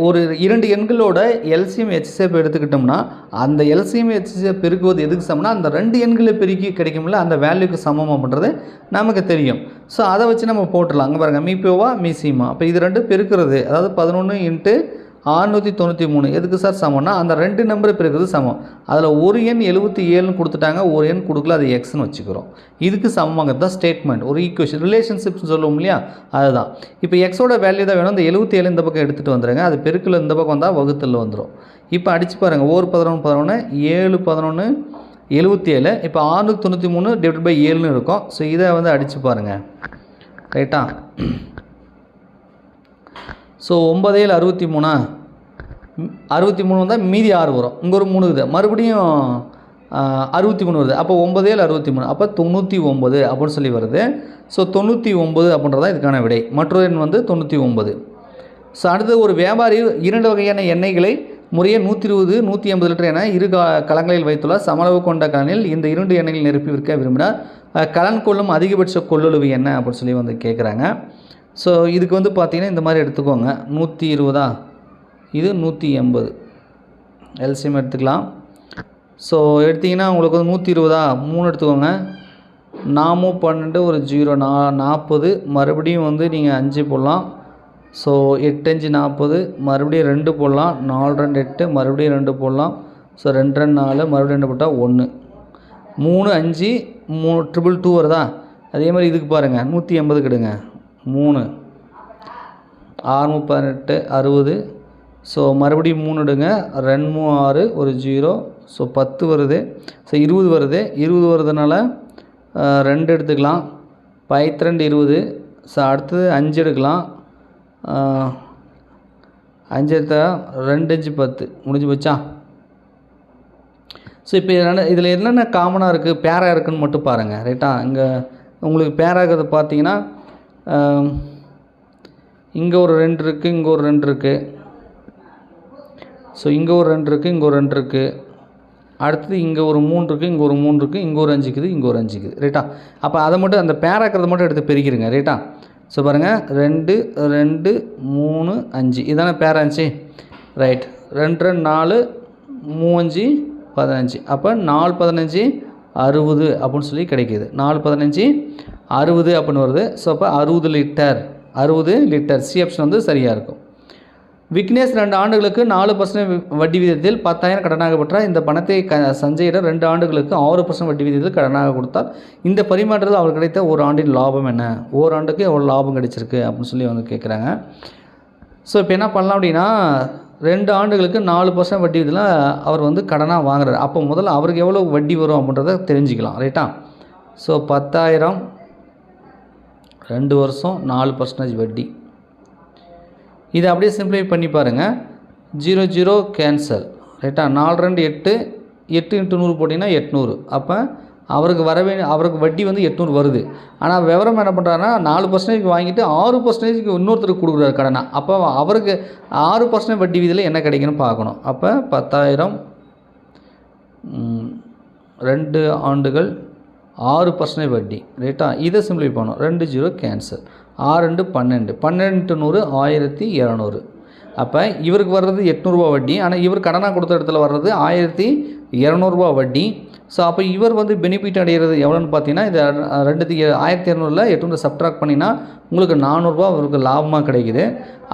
S1: ஒரு 2 எண்களோட எல்சிஎம் ஹெச்சிஎஸ்எஃப் எடுத்துக்கிட்டோம்னா அந்த எல்சிஎம் ஹெச்சிஎஸ்எஃப் பெருக்குவது எதுக்கு சமம்னா அந்த 2 எண்களை பெருக்கி கிடைக்கும்ல அந்த வேல்யூக்கு சமம் அப்படின்றது நமக்கு தெரியும். ஸோ அதை வச்சு நம்ம போட்டுடலாம். அங்கே பாருங்கள், மீபோவா மீசிமா. அப்போ இது 2 பெருக்கிறது, அதாவது 11 × 693 எதுக்கு சார் சமம்னா அந்த 2 நம்பர் பிறகுது சமம். அதில் ஒரு எண் 77ன்னு கொடுத்துட்டாங்க, ஒரு எண் கொடுக்கல, அது எக்ஸ்ன்னு வச்சுக்கிறோம். இதுக்கு சமமாகிறது தான் ஸ்டேட்மெண்ட், ஒரு ஈக்குவேஷன், ரிலேஷன்ஷிப்ஸ் சொல்லுவோம் இல்லையா, அதுதான். இப்போ எக்ஸோட வேல்யூ தான் வேணும், இந்த 77 இந்த பக்கம் எடுத்துகிட்டு வந்துடுங்க, அது பெருக்கில் இந்த பக்கம் வந்தால் வகுத்தில் வந்துடும். இப்போ அடித்து பாருங்கள், 11 11 7 11 77. இப்போ 693 டிவைட் பை 7ன்னு இருக்கும். ஸோ இதை வந்து அடித்து பாருங்கள், ரைட்டா. ஸோ 9 7 63 63 வந்தால் மீதி 6 வரும், இங்கே ஒரு 3 இருக்குது, மறுபடியும் 63 வருது. அப்போ 9 7 63, அப்போ 99 அப்படின்னு சொல்லி வருது. ஸோ 99 அப்படின்றதான் இதுக்கான விடை. மற்றொரு எண் வந்து 99. ஸோ அடுத்தது, ஒரு வியாபாரி 2 வகையான எண்ணெய்களை முறையே 120 180 லிட்டர் என இரு கலங்களில் வைத்துள்ள சமளவு கொண்ட கலனில் இந்த 2 எண்ணெய்கள் நிரப்பி விற்க விரும்பினார். கலன் கொள்ளும் அதிகபட்ச கொள்ளளவு என்ன அப்படின்னு சொல்லி வந்து கேட்குறாங்க. ஸோ இதுக்கு வந்து பார்த்திங்கன்னா இந்த மாதிரி எடுத்துக்கோங்க, 120 இது 180 எல்சிஎம் எடுத்துக்கலாம். ஸோ எடுத்திங்கன்னா உங்களுக்கு வந்து 120 3 எடுத்துக்கோங்க, 4 12 ஒரு 0 40, மறுபடியும் வந்து நீங்கள் 5 போடலாம். ஸோ 8 5 40, மறுபடியும் 2 போடலாம், 4 2 8, மறுபடியும் 2 போடலாம். ஸோ 2 2 4, மறுபடியும் 2 போட்டால் 1 3 5 3 222 வருதா. அதே மாதிரி இதுக்கு பாருங்கள், 180 கிடுங்க, 3 6 18 60. ஸோ மறுபடியும் 3 எடுங்க, 2 3 6 ஒரு 0. ஸோ 10 வருது. ஸோ 20 வருது, 20 வருதுனால 2 எடுத்துக்கலாம், 2 20. ஸோ அடுத்தது 5 எடுக்கலாம், 5 எடுத்தால் 2 5 10 முடிஞ்சு போச்சா. ஸோ இப்போ இதில் என்னென்ன காமனாக இருக்குது, பேராக இருக்குதுன்னு மட்டும் பாருங்கள், ரைட்டா. இங்கே உங்களுக்கு பேராக இருக்கிறது பார்த்தீங்கன்னா இங்கே ஒரு 2 இருக்குது, இங்கே ஒரு 2 இருக்குது. ஸோ இங்கே ஒரு 2 இருக்குது, இங்கே ஒரு 2 இருக்குது. அடுத்தது இங்கே ஒரு 3 இருக்குது, இங்கே ஒரு 3 இருக்குது, இங்கே ஒரு 5 இருக்குது, இங்கே ஒரு 5 இருக்குது, ரைட்டா. அப்போ அதை மட்டும், அந்த பேராக்கிறத மட்டும் எடுத்து பெருக்கிடுங்க, ரைட்டா. ஸோ பாருங்கள், 2 2 3 5 இதானே பேராச்சு, ரைட். 2 2 4 3 5 15. அப்போ 4 15 60 அப்படின்னு சொல்லி கிடைக்கிது. 4 15 60 அப்படின்னு வருது. ஸோ அப்போ 60 லிட்டர், 60 லிட்டர். சி ஆப்ஷன் வந்து சரியாக இருக்கும். விக்னேஷ் 2 ஆண்டுகளுக்கு 4% வட்டி விகிதத்தில் 10,000 கடனாக பெற்றார். இந்த பணத்தை சஞ்சயிடம் 2 ஆண்டுகளுக்கு 6% வட்டி விகிதத்தில் கடனாக கொடுத்தார். இந்த பரிமாற்றத்தில் அவர் கிடைத்த ஒரு ஆண்டின் லாபம் என்ன, ஓராண்டுக்கு எவ்வளோ லாபம் கிடைச்சிருக்கு அப்படின்னு சொல்லி வந்து கேட்குறாங்க. ஸோ இப்போ என்ன பண்ணலாம் அப்படின்னா, 2 ஆண்டுகளுக்கு 4% வட்டி விகிதத்தில் அவர் வந்து கடனாக வாங்குறாரு. அப்போ முதல்ல அவருக்கு எவ்வளோ வட்டி வரும் அப்படின்றத தெரிஞ்சுக்கலாம், ரைட்டா. ஸோ 10,000 2 வருஷம் 4% வட்டி. இதை அப்படியே சிம்பிளை பண்ணி பாருங்கள், 0 0 கேன்சல், ரைட்டா. 4 2 8 8 × 100 போட்டிங்கன்னா 800. அப்போ அவருக்கு வட்டி வந்து 800 வருது. ஆனால் விவரம் என்ன பண்ணுறாருன்னா, 4% வாங்கிட்டு 6% இன்னொருத்தருக்கு கொடுக்குறாரு கடனா. அப்போ அவருக்கு 6% வட்டி விதியில் என்ன கிடைக்குன்னு பார்க்கணும். அப்போ 10,000 2 ஆண்டுகள் 6% வட்டி, ரைட்டா. இதை சிம்பிளை பண்ணணும், 2 0 கேன்சல், 6 2 12 12 × 100 1200. அப்போ இவருக்கு வர்றது 800 வட்டி, ஆனால் இவர் கடனாக கொடுத்த இடத்துல வர்றது 1200 வட்டி. ஸோ அப்போ இவர் வந்து பெனிஃபிட் அடைகிறது எவ்வளோன்னு பார்த்தீங்கன்னா, இது 1200 800 சப்ட்ராக்ட் பண்ணினா உங்களுக்கு 400 அவருக்கு லாபமாக கிடைக்குது.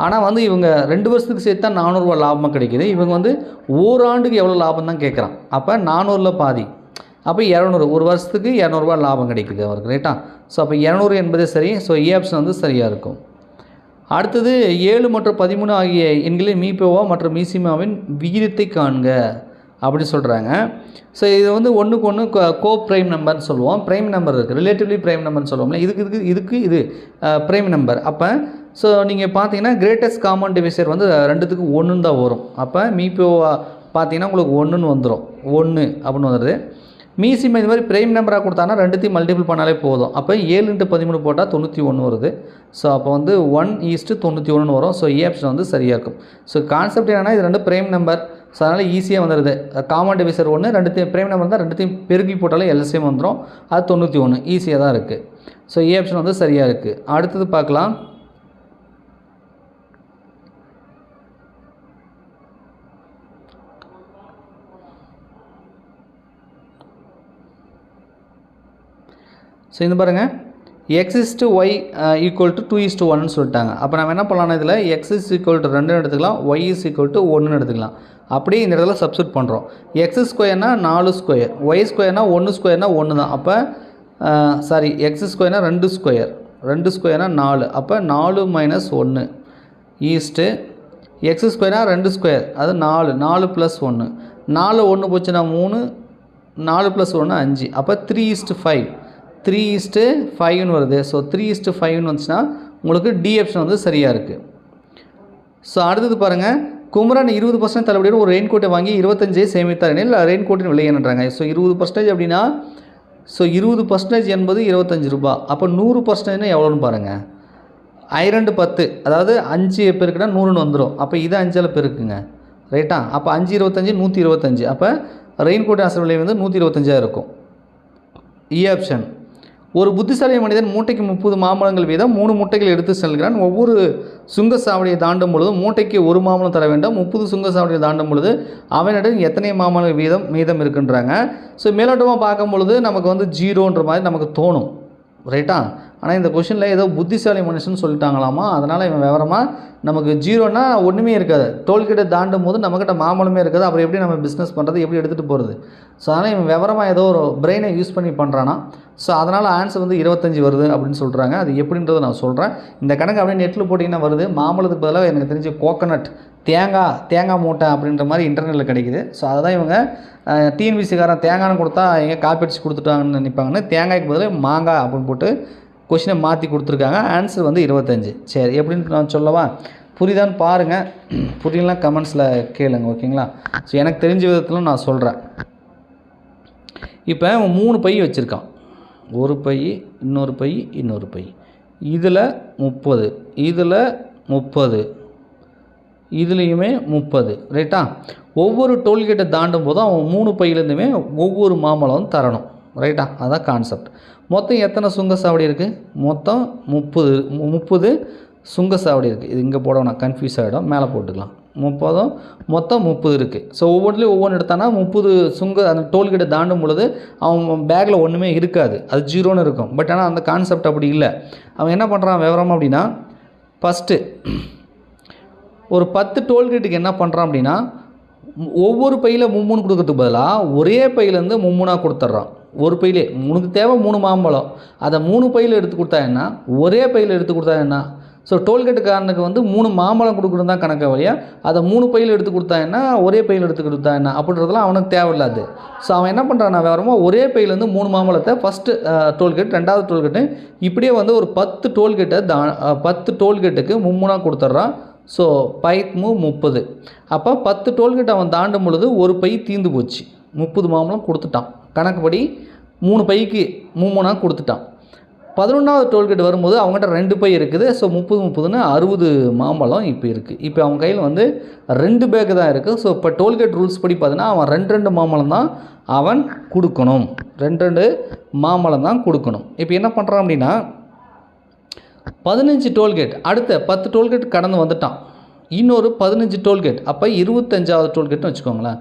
S1: ஆனால் வந்து இவங்க 2 வருஷத்துக்கு சேர்த்து தான் 400 லாபமாக கிடைக்குது. இவங்க வந்து ஓராண்டுக்கு எவ்வளோ லாபம் தான் கேட்குறான். அப்போ 400 பாதி, அப்போ 200, ஒரு வருஷத்துக்கு 200 லாபம் கிடைக்குது அவருக்கு, ரைட்டா. ஸோ அப்போ 200 என்பதே சரி. ஸோ ஏ ஆப்ஷன் வந்து சரியாக இருக்கும். அடுத்தது 7 மற்றும் 13 ஆகிய எண்களில் மீபோவா மற்றும் மீசிமாவின் விகிதத்தை காண்க அப்படி சொல்கிறாங்க. ஸோ இது வந்து ஒன்றுக்கு ஒன்று கோ ப்ரைம் நம்பர்னு சொல்லுவோம். ப்ரைம் நம்பர் இருக்குது, ரிலேட்டிவ்லி ப்ரைம் நம்பர்னு சொல்லுவோம்ல, இதுக்கு இது ப்ரைம் நம்பர். அப்போ ஸோ நீங்கள் பார்த்தீங்கன்னா கிரேட்டஸ்ட் காமன் டிவைசர் வந்து 2த்துக்கு 1 தான் வரும். அப்போ மீபோவா பார்த்தீங்கன்னா உங்களுக்கு 1ன்னு வந்துடும், 1 அப்படின்னு வந்துடுது. மீசிமா இது மாதிரி ப்ரைம் நம்பராக கொடுத்தாங்கன்னா 2த்தையும் மல்டிபிள் பண்ணாலே போதும். அப்போ 7 × 13 போட்டால் 91 வருது. ஸோ அப்போ வந்து 1:91 வரும். ஸோ ஏ ஆப்ஷன் வந்து சரியாக இருக்கும். ஸோ கான்செப்ட் என்னென்னா, இது 2 ப்ரைம் நம்பர். ஸோ அதனால் ஈஸியாக வந்துடுது. காமன் டிவைசர் 1, 2த்தையும் ப்ரைம் நம்பர் தான், 2த்தையும் பெருக்கி போட்டாலே எல்சிஎம் வந்துடும். அது 91, ஈஸியாக தான் இருக்குது. ஸோ ஏ ஆப்ஷன் வந்து சரியாக இருக்குது. அடுத்தது பார்க்கலாம். ஸோ இது பாருங்கள், x is to y equal to 2:1 சொல்லிட்டாங்க. அப்போ நம்ம என்ன பண்ணலாம், இதில் எக்ஸ் இஸ் ஈக்குவல் டு 2 எடுத்துக்கலாம், ஒய் இஸ் ஈக்குவல் டு 1 எடுத்துக்கலாம். அப்படியே இந்த இடத்துல சப்ஸ்டிட் பண்ணுறோம். எக்ஸ் ஸ்கொயர்னா 4 ஸ்கொயர், ஒய் ஸ்கொயர்னா 1 ஸ்கொயர்னா 1 தான். அப்போ சாரி, எக்ஸ் ஸ்கொயர்னா 2 ஸ்கொயர், 2 ஸ்கொயர்னா 4, அப்போ 4 மைனஸ் 1 ஈஸ்ட்டு எக்ஸ் ஸ்கொயர்னா 2 ஸ்கொயர், அது 4, 4 ப்ளஸ் 1, 4 1 போச்சுன்னா 3, 4 ப்ளஸ் 1 5, அப்போ 3:5, 3:5ன்னு வருது. ஸோ 3:5ன்னு வந்துச்சுன்னா உங்களுக்கு டி ஆப்ஷன் வந்து சரியாக இருக்குது. ஸோ அடுத்தது பாருங்கள், குமரன் 20% தள்ளுபடியோடு ஒரு ரெயின் கோட்டை வாங்கி 25 சேமித்தார் எனில் ரெயின் கோட்டின் விலை என்னன்றாங்க. ஸோ 20% அப்படின்னா, ஸோ 20% என்பது 25 ரூபா. அப்போ 100% எவ்வளோன்னு பாருங்கள். 2 10, அதாவது 5 பெருக்குன்னா 100ன்னு வந்துடும். அப்போ இது 5ஆல் பெருக்குங்க, ரைட்டா? அப்போ 5 25 125, அப்போ ரெயின் கோட்டின் அசல் விலை வந்து 125 இருக்கும். இ ஆப்ஷன். ஒரு புத்திசாலி மனிதன் மூட்டைக்கு 30 மாம்பழங்கள் வீதம் 3 மூட்டைகள் எடுத்து செல்கிறான். ஒவ்வொரு சுங்கசாவடியை தாண்டும் பொழுது மூட்டைக்கு 1 மாம்பழம் தர வேண்டும். 30 சுங்கசாவடியை தாண்டும் பொழுது அவனிடம் எத்தனை மாம்பழங்கள் மீதம் இருக்குன்றாங்க. ஸோ மேலோட்டமாக பார்க்கும் பொழுது நமக்கு வந்து 0ன்ற மாதிரி நமக்கு தோணும், ரைட்டா? ஆனால் இந்த கொஷனில் ஏதோ புத்திசாலி மனுஷன் சொல்லிட்டாங்களாமா. அதனால் இவன் விவரமாக நமக்கு 0னா ஒன்றுமே இருக்காது. டோல்கேட்டை தாண்டும் போது நம்மக்கிட்ட மாம்பழமே இருக்காது. அப்புறம் எப்படி நம்ம பிஸ்னஸ் பண்ணுறது, எப்படி எடுத்துகிட்டு போகிறது? ஸோ அதனால் இவன் விவரமாக ஏதோ ஒரு பிரெயினை யூஸ் பண்ணி பண்ணுறானா. ஸோ அதனால் ஆன்சர் வந்து 25 வருது அப்படின்னு சொல்கிறாங்க. அது எப்படின்றத நான் சொல்கிறேன். இந்த கணக்கு அப்படியே நெட்டில் போட்டிங்கன்னா வருது. மாம்பழத்துக்கு பதிலாக எனக்கு தெரிஞ்சு கோகோனட், தேங்காய் மூட்டை அப்படின்ற மாதிரி இன்டர்நெட்டில் கிடைக்குது. ஸோ அதுதான் இவங்க டிஎன்பிசிக்காரன் தேங்காய்னு கொடுத்தா எங்கே காப்பி அடிச்சு கொடுத்துட்டாங்கன்னு நினைப்பாங்கன்னு தேங்காய்க்கு பதிலாக மாங்காய் அப்படின்னு போட்டு கொஷினை மாற்றி கொடுத்துருக்காங்க. ஆன்சர் வந்து 25. சரி, எப்படின்னு நான் சொல்லவா? புரியுதான்னு பாருங்கள். புரியலாம் கமெண்ட்ஸில் கேளுங்க, ஓகேங்களா? ஸோ எனக்கு தெரிஞ்ச விதத்தில் நான் சொல்கிறேன். இப்போ 3 பை வச்சுருக்கான். ஒரு பை, இன்னொரு பை, இன்னொரு பை. இதில் 30, இதில் 30, இதுலேயுமே 30, ரைட்டா? ஒவ்வொரு டோல்கேட்டை தாண்டும் போதும் அவன் 3 பையிலேருந்துமே ஒவ்வொரு மாம்பழம் தரணும், ரைட்டா? அதான் கான்செப்ட். மொத்தம் எத்தனை சுங்கசாவடி இருக்குது? மொத்தம் 30 சுங்கசாவடி இருக்குது. இது இங்கே போடணும், கன்ஃபியூஸ் ஆகிடும், மேலே போட்டுக்கலாம். மொத்தம் 30 இருக்குது. ஸோ ஒவ்வொன்றுலேயும் ஒவ்வொன்று எடுத்தானா 30 அந்த டோல்கேட்டை தாண்டும் பொழுது அவன் பேக்கில் ஒன்றுமே இருக்காது, அது 0ன்னு இருக்கும். பட் ஆனால் அந்த கான்செப்ட் அப்படி இல்லை. அவன் என்ன பண்ணுறான் விவரம் அப்படின்னா, ஃபஸ்ட்டு ஒரு 10 டோல்கேட்டுக்கு என்ன பண்ணுறான் அப்படின்னா, ஒவ்வொரு பையில் 3 கொடுக்கறதுக்கு பதிலாக ஒரே பையிலேருந்து 3 கொடுத்துட்றான். ஒரு பையிலே உனக்கு தேவை 3 மாம்பழம், அதை 3 பையில் எடுத்து கொடுத்தா என்ன, ஒரே பையில் எடுத்து கொடுத்தா என்ன? ஸோ டோல்கேட்டுக்காரனுக்கு வந்து 3 மாம்பழம் கொடுக்கணும் தான் கணக்கு வழியாக, அதை 3 பையில் எடுத்து கொடுத்தா என்ன, ஒரே பையில் எடுத்து கொடுத்தா என்ன அப்படின்றதுலாம் அவனுக்கு தேவையில்லாது. ஸோ அவன் என்ன பண்ணுறான் வேறமாக ஒரே பையிலேருந்து 3 மாம்பழத்தை ஃபஸ்ட்டு டோல்கேட், 2வது டோல்கேட்டு, இப்படியே வந்து ஒரு 10 டோல்கேட்டை 10 டோல்கேட்டுக்கு 3 கொடுத்துட்றான். So bike 30. அப்போ 10 டோல்கேட் அவன் தாண்டும் பொழுது ஒரு பை தீர்ந்து போச்சு. 30 மாம்பழம் கொடுத்துட்டான். கணக்குப்படி 3 பைக்கு 3 கொடுத்துட்டான். 11வது டோல்கேட் வரும்போது அவங்ககிட்ட 2 பை இருக்குது. ஸோ 30 60 மாம்பழம் இப்போ இருக்குது. இப்போ அவன் கையில் வந்து 2 பேக்கு தான் இருக்குது. ஸோ இப்போ டோல்கேட் ரூல்ஸ் படி பார்த்தீங்கன்னா அவன் 2 மாம்பழம் தான் அவன் கொடுக்கணும். 2 மாம்பழம் தான் கொடுக்கணும். இப்போ என்ன பண்ணுறான் அப்படின்னா, 15 டோல்கேட், அடுத்த 10 டோல்கேட் கடந்து வந்துட்டான். இன்னொரு 15 டோல்கேட், அப்போ 25வது டோல்கேட்னு வச்சுக்கோங்களேன்.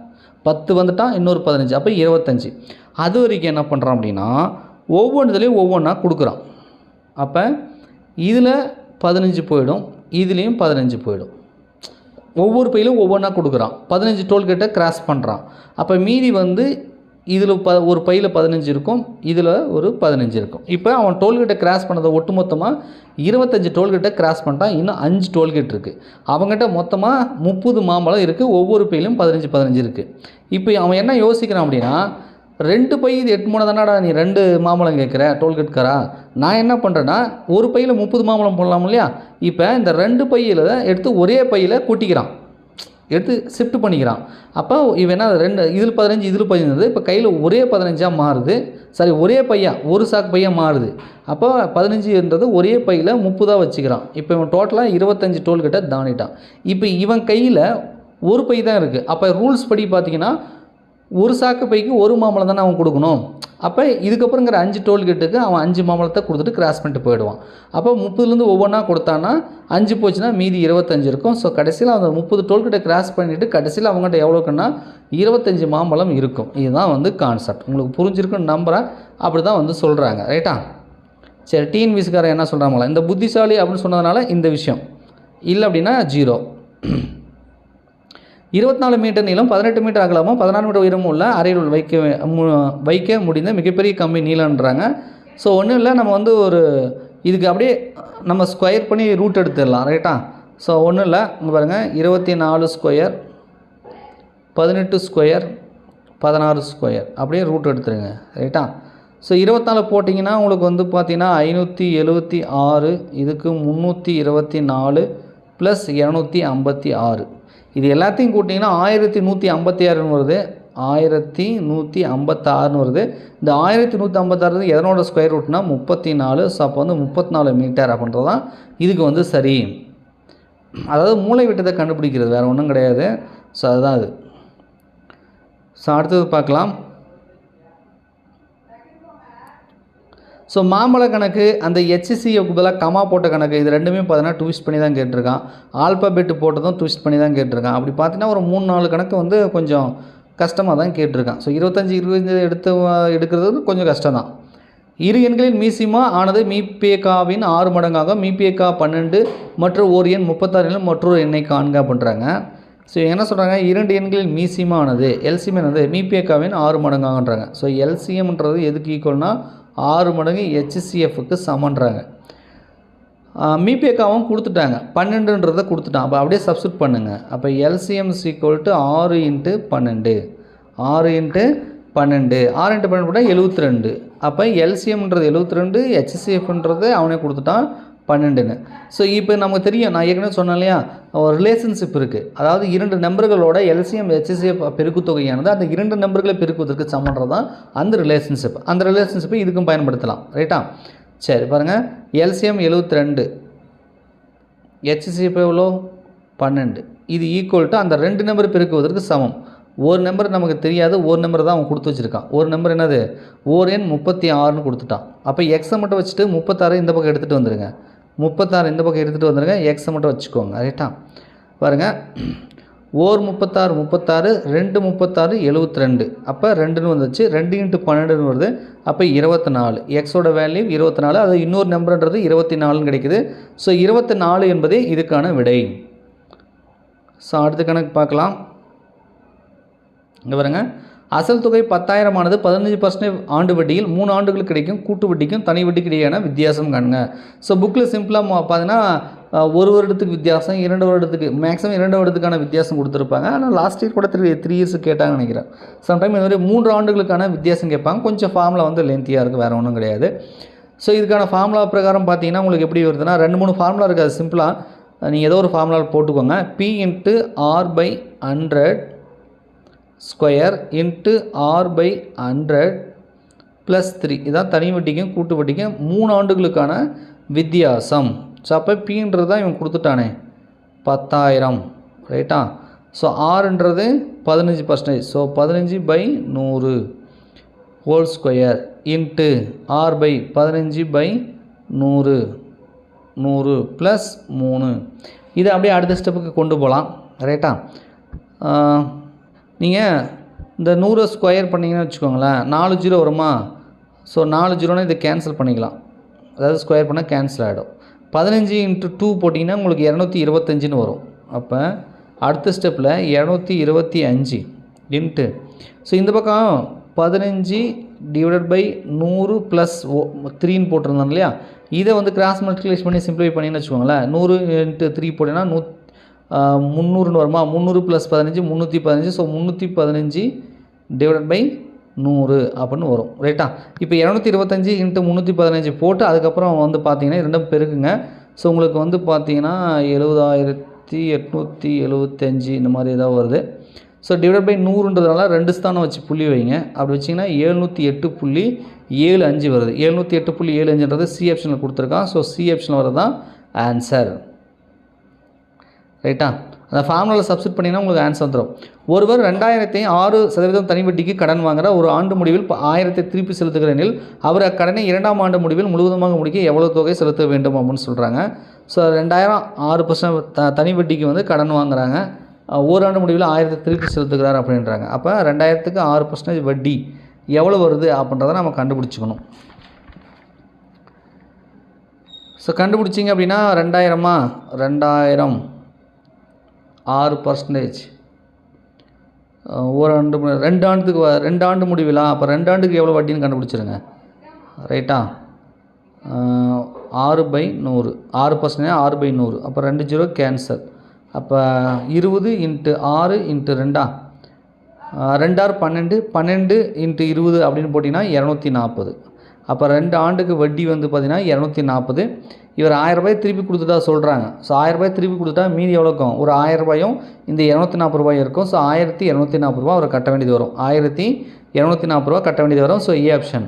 S1: 10 வந்துட்டான், இன்னொரு 15, அப்போ 25. அது வரைக்கும் என்ன பண்ணுறான் அப்படின்னா, ஒவ்வொன்றுலேயும் ஒவ்வொன்றா கொடுக்குறான். அப்போ இதில் 15 போயிடும், இதுலேயும் 15 போயிடும். ஒவ்வொரு பையிலும் ஒவ்வொன்றா கொடுக்குறான். 15 டோல்கேட்டை கிராஸ் பண்ணுறான். அப்போ மீதி வந்து இதில் ஒரு பையில் 15 இருக்கும், இதில் ஒரு 15 இருக்கும். இப்போ அவன் டோல்கேட்டை கிராஸ் பண்ணதை ஒட்டு மொத்தமாக 25 டோல்கேட்டை கிராஸ் பண்ணிட்டான். இன்னும் 5 டோல்கேட் இருக்குது. அவங்ககிட்ட மொத்தமாக 30 மாம்பழம் இருக்குது. ஒவ்வொரு பையிலும் 15 இருக்குது. இப்போ அவன் என்ன யோசிக்கிறான் அப்படின்னா, 2 பை இது 8 தானடா, நீ 2 மாம்பழம் கேட்குற டோல்கேட்காரா? நான் என்ன பண்ணுறேன்னா, ஒரு பையில் 30 மாம்பழம் போடலாம் இல்லையா? இப்போ இந்த 2 பையில் எடுத்து ஒரே பையில் கொட்டிக்கிறான், எடுத்து ஷிஃப்ட் பண்ணிக்கிறான். அப்போ இவன் என்ன, 2 இதில் 15 இதில் 15, இப்போ கையில் ஒரே 15ஆக மாறுது. சரி, ஒரே பையன் ஒரு சாக்கு பையன் மாறுது. அப்போ 15ன்றது ஒரே பையில் 30 வச்சுக்கிறான். இப்போ இவன் டோட்டலாக 25 டோல்கேட்டை தாண்டிட்டான். இப்போ இவன் கையில் ஒரு பை தான் இருக்குது. அப்போ ரூல்ஸ் படி பார்த்திங்கன்னா ஒரு சாக்கு பைக்கு ஒரு மாம்பழம் தானே அவன் கொடுக்கணும். அப்போ இதுக்கப்புறங்கிற 5 டோல்கேட்டுக்கு அவன் 5 மாம்பழத்தை கொடுத்துட்டு கிராஸ் பண்ணிட்டு போயிடுவான். அப்போ 30லேருந்து ஒவ்வொன்றா கொடுத்தான்னா 5 போச்சுன்னா மீதி 25 இருக்கும். ஸோ கடைசியில் அந்த 30 டோல்கேட்டை கிராஸ் பண்ணிவிட்டு கடைசியில் அவங்ககிட்ட எவ்வளோக்குன்னா 25 மாம்பழம் இருக்கும். இதுதான் வந்து கான்செப்ட். உங்களுக்கு புரிஞ்சிருக்குன்னு நம்புகிறேன். அப்படி தான் வந்து சொல்கிறாங்க, ரைட்டா? சரி, டிஎன்பிசிக்காரன் என்ன சொல்கிறாங்களா, இந்த புத்திசாலி அப்படின்னு சொன்னதுனால இந்த விஷயம் இல்லை அப்படின்னா 0. 24 மீட்டர் நீளம் 18 மீட்டர் அகலமும் 16 மீட்டர் உயரமும் உள்ள அறையில் வைக்க முடிந்த மிகப்பெரிய கம்பி நீளம்ன்றாங்க. ஸோ ஒன்றும் இல்லை, நம்ம வந்து ஒரு இதுக்கு அப்படியே நம்ம ஸ்கொயர் பண்ணி ரூட் எடுத்துடலாம். ரைட்டா? ஸோ ஒன்றும் இல்லை, இங்கே பாருங்கள், 24 ஸ்கொயர் 18 ஸ்கொயர் 16 ஸ்கொயர் அப்படியே ரூட் எடுத்துருங்க. ரைட்டா? ஸோ 24 போட்டிங்கன்னா உங்களுக்கு வந்து பார்த்தீங்கன்னா 576, இதுக்கு 324 ப்ளஸ் 256, இது எல்லாத்தையும் கூட்டிங்கன்னா 1156 வருது. 1156 வருது. இந்த 1156 எதனோட ஸ்கொயர் ரூட்னா 34. ஸோ அப்போ வந்து 34 மீட்டர் அப்படின்றது தான் இதுக்கு வந்து சரி. அதாவது மூளை விட்டத்தை கண்டுபிடிக்கிறது, வேறு ஒன்றும் கிடையாது. ஸோ அதுதான் அது. ஸோ அடுத்தது பார்க்கலாம். ஸோ மாம்பழ கணக்கு, அந்த HCFக்கு பதிலாக கமா போட்ட கணக்கு, இது ரெண்டுமே பார்த்தீங்கன்னா ட்விஸ்ட் பண்ணி தான் கேட்டிருக்கான். ஆல்பாபெட் போட்டதும் ட்விஸ்ட் பண்ணி தான் கேட்டிருக்கான். அப்படி பார்த்தீங்கன்னா ஒரு 3-4 கணக்கு வந்து கொஞ்சம் கஷ்டமாக தான் கேட்டிருக்கான். ஸோ 25 எடுக்கிறது கொஞ்சம் கஷ்டம் தான். இரு எண்களின் மீசிமா ஆனது மீபேக்காவின் 6 மடங்காக மீபேக்கா 12 மற்றும் ஒரு எண் 36 மற்றொரு எண்ணை காண்க அப்படின்றாங்க. ஸோ என்ன சொல்கிறாங்க, 2 எண்களின் மீசிமா ஆனது எல்சிஎம் ஆனது மீபேக்காவின் 6 மடங்காகன்றாங்க. ஸோ எல்சிஎம்ன்றது எதுக்கு ஈக்குவல்னா 6 மடங்கு HCFக்கு சமன்றாங்க. மீபேக்காவும் கொடுத்துட்டாங்க, 12ன்றதை கொடுத்துட்டான். அப்போ அப்படியே சப்ஸ்டியூட் பண்ணுங்கள். அப்போ எல்சிஎம் = 6 × 12, 6 × 12, 6 × 12 போட்டால் 72. அப்போ எல்சிஎம்ன்றது 72, HCFன்றது அவனே கொடுத்துட்டான் 12ன்னு. ஸோ இப்போ நமக்கு தெரியும், நான் ஏற்கனவே சொன்னேன் இல்லையா, ஒரு ரிலேஷன்ஷிப் இருக்குது. அதாவது 2 நம்பர்களோட எல்சிஎம் HCF பெருக்குத்தொகையானது அந்த 2 நம்பர்களை பெருக்குவதற்கு சமன்றது தான் அந்த ரிலேஷன்ஷிப். அந்த ரிலேஷன்ஷிப்பை இதுக்கும் பயன்படுத்தலாம். ரைட்டா? சரி பாருங்கள், எல்சிஎம் 72, HCF எவ்வளோ 12, இது ஈக்குவல் டு அந்த 2 நம்பர் பெருக்குவதற்கு சமம். ஒரு நம்பர் நமக்கு தெரியாது, ஒரு நம்பர் தான் அவன் கொடுத்து வச்சுருக்கான். ஒரு நம்பர் என்னது, ஒரு எண் 36ன்னு கொடுத்துட்டான். அப்போ எக்ஸை மட்டும் வச்சுட்டு 36 இந்த பக்கம் எடுத்துகிட்டு வந்துடுங்க, 36 இந்த பக்கம் எடுத்துகிட்டு வந்துடுங்க, எக்ஸை மட்டும் வச்சுக்கோங்க. ரைட்டா? பாருங்கள், ஓர் 36 36, 2 36 72. அப்போ 2ன்னு வந்துச்சு, 2 × 12ன்னு வருது. அப்போ 24, எக்ஸோட வேல்யூ 24, அது இன்னொரு நம்பர்ன்றது 24ன்னு கிடைக்குது. ஸோ 24 என்பதே இதுக்கான விடை. ஸோ அடுத்த கணக்கு பார்க்கலாம். இங்கே பாருங்கள், அசல் தொகை 10,000 ஆனது 15% ஆண்டு வட்டியில் 3 ஆண்டுகளுக்கு கிடைக்கும் கூட்டு வட்டிக்கும் தனி வட்டிக்கு இடையான வித்தியாசம் காணுங்க. ஸோ புக்கில் சிம்பிளாக பார்த்தீங்கன்னா 1 வருடத்துக்கு வித்தியாசம், 2 வருடத்துக்கு, மேக்ஸிமம் 2 வருடத்துக்கான வித்தியாசம் கொடுத்துருப்பாங்க. ஆனால் லாஸ்ட் இயர் கூட 3 இயர்ஸ் கேட்டாங்கன்னு நினைக்கிறேன். சம்டைம் இந்த மாதிரி 3 ஆண்டுகளுக்கான வித்தியாசம் கேட்பாங்க. கொஞ்சம் ஃபார்முலா வந்து லென்த்தியாக இருக்குது, வேறு ஒன்றும் கிடையாது. ஸோ இதுக்கான ஃபார்முலா பிரகாரம் பார்த்தீங்கன்னா உங்களுக்கு எப்படி வருதுன்னா 2-3 ஃபார்முலா இருக்குது. அது சிம்பிளாக நீங்கள் ஏதோ ஒரு ஃபார்முலா போட்டுக்கோங்க. P × R/100 square into R/100 + 3, இதான் தனி வட்டிக்கும் கூட்டு வட்டிக்கும் 3 ஆண்டுகளுக்கான வித்தியாசம். ஸோ அப்போ Pன்றது தான் இவன் கொடுத்துட்டானே 10,000. ரைட்டா? ஸோ Rன்றது 15%. So 15/100 whole square into R/15/100 100 + 3. இதை அப்படியே அடுத்த ஸ்டெப்புக்கு கொண்டு போகலாம். ரைட்டா? நீங்கள் இந்த 100 ஸ்கொயர் பண்ணிங்கன்னு வச்சுக்கோங்களேன், 4 0 வருமா? ஸோ 4 0னா இதை கேன்சல் பண்ணிக்கலாம், அதாவது ஸ்கொயர் பண்ணால் கேன்சல் ஆகிடும். 15 × 2 போட்டிங்கன்னா உங்களுக்கு 225ன்னு வரும். அப்போ அடுத்த ஸ்டெப்பில் 225 இன்ட்டு, ஸோ இந்த பக்கம் 15 /100 + 3ன்னு போட்டிருந்தோம் இல்லையா, இதை வந்து கிராஸ் மல்டிப்ளிகேஷன் பண்ணி சிம்பிளிஃபை பண்ணின்னு வச்சுக்கோங்களேன். 100 × 3 போட்டிங்கன்னா 300ன்னு வருமா? 300 + 15 315. ஸோ 315 /100 அப்படின்னு வரும். ரைட்டா? இப்போ 225 × 315 போட்டு அதுக்கப்புறம் வந்து பார்த்தீங்கன்னா ரெண்டும் பெருக்குங்க. ஸோ உங்களுக்கு வந்து பார்த்தீங்கன்னா 70,875 இந்த மாதிரி ஏதாவது வருது. ஸோ /100ன்றதுனால 2 ஸ்தானம் வச்சு புள்ளி வைங்க. அப்படி வச்சிங்கன்னா 708.75 வருது. 708.75ன்றது சி ஆப்ஷனில் கொடுத்துருக்கான். ஸோ சி ஆப்ஷனில் வரது தான் ஆன்சர். ரைட்டா? அந்த ஃபார்முலாவில் சப்ஸ்டிட் பண்ணிங்கன்னா உங்களுக்கு ஆன்சர் வந்துடும். ஒருவர் 2,006% தனி வட்டிக்கு கடன் வாங்குற ஒரு ஆண்டு முடிவில் 1000 திருப்பி செலுத்துகிற எனில் அவர் அக்கடனை 2ஆம் ஆண்டு முடிவில் முழுவதுமாக முடிக்க எவ்வளவு தொகை செலுத்த வேண்டும் அப்படின்னு சொல்கிறாங்க. ஸோ 2000 6% தனி வட்டிக்கு வந்து கடன் வாங்குறாங்க, ஓராண்டு முடிவில் 1000 திருப்பி செலுத்துகிறார் அப்படின்றாங்க. அப்போ 2000க்கு 6% வட்டி எவ்வளோ வருது அப்படின்றத நம்ம கண்டுபிடிச்சிக்கணும். ஸோ கண்டுபிடிச்சிங்க அப்படின்னா 2000 2000 6%. ஒரு 2 ஆண்டுக்கு 2 ஆண்டு முடிவிலா, அப்போ 2 ஆண்டுக்கு எவ்வளோ வட்டின்னு கண்டுபிடிச்சிருங்க. ரைட்டா? 6/100 6% 6/100. அப்போ 2 0 கேன்சல். அப்போ 20 × 6 × 2 2 6 12 12 × 20 அப்படின்னு போட்டிங்கன்னா 240. அப்போ 2 ஆண்டுக்கு வட்டி வந்து பார்த்திங்கன்னா 240. இவர் 1000 ரூபாய் திருப்பி கொடுத்துட்டா சொல்கிறாங்க. ஸோ 1000 ரூபாய் திருப்பி கொடுத்தா மீதி எவ்வளோ இருக்கும்? ஒரு 1000 ரூபாயும் இந்த 240 ரூபாய் இருக்கும். ஸோ 1240 ரூபா அவர் கட்ட வேண்டியது வரும். 1240 ரூபா கட்ட வேண்டியது வரும். So A option.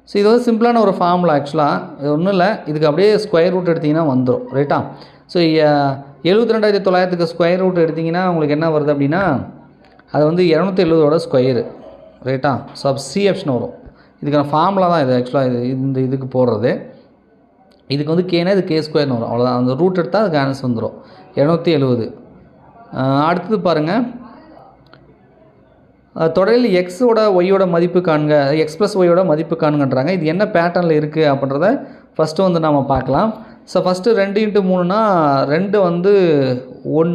S1: ஸோ இது வந்து சிம்பிளான ஒரு ஃபார்முலா. ஆக்சுவலாக இது ஒன்றும் இல்லை, இதுக்கு அப்படியே ஸ்கொயர் ரூட் எடுத்திங்கன்னா வந்துடும். ரைட்டா? ஸோ 72,900க்கு ஸ்கொயர் ரூட் எடுத்திங்கன்னா உங்களுக்கு என்ன வருது அப்படின்னா அது வந்து 270ஓட ஸ்கொயரு. ரைட்டா? ஸோ அப்போ சி ஆப்ஷன் வரும். இதுக்கான ஃபார்முலா தான் இது. ஆக்சுவலாக இது இந்த இதுக்கு போடுறது. இதுக்கு வந்து கேனா இது கே ஸ்கொயர்னு வரும். அவ்வளோதான். அந்த ரூட் எடுத்தால் அதுக்கு ஆன்சர் வந்துடும் 270. அடுத்தது பாருங்கள், தொடரில் எக்ஸோட ஒய்யோட மதிப்பு காண்க, எக்ஸ் ப்ளஸ் ஒய்யோட மதிப்பு காணுங்கன்றாங்க. இது என்ன பேட்டர்னில் இருக்குது அப்படின்றத ஃபஸ்ட்டு வந்து நம்ம பார்க்கலாம். ஸோ ஃபஸ்ட்டு 2 × 3னா 2 வந்து 1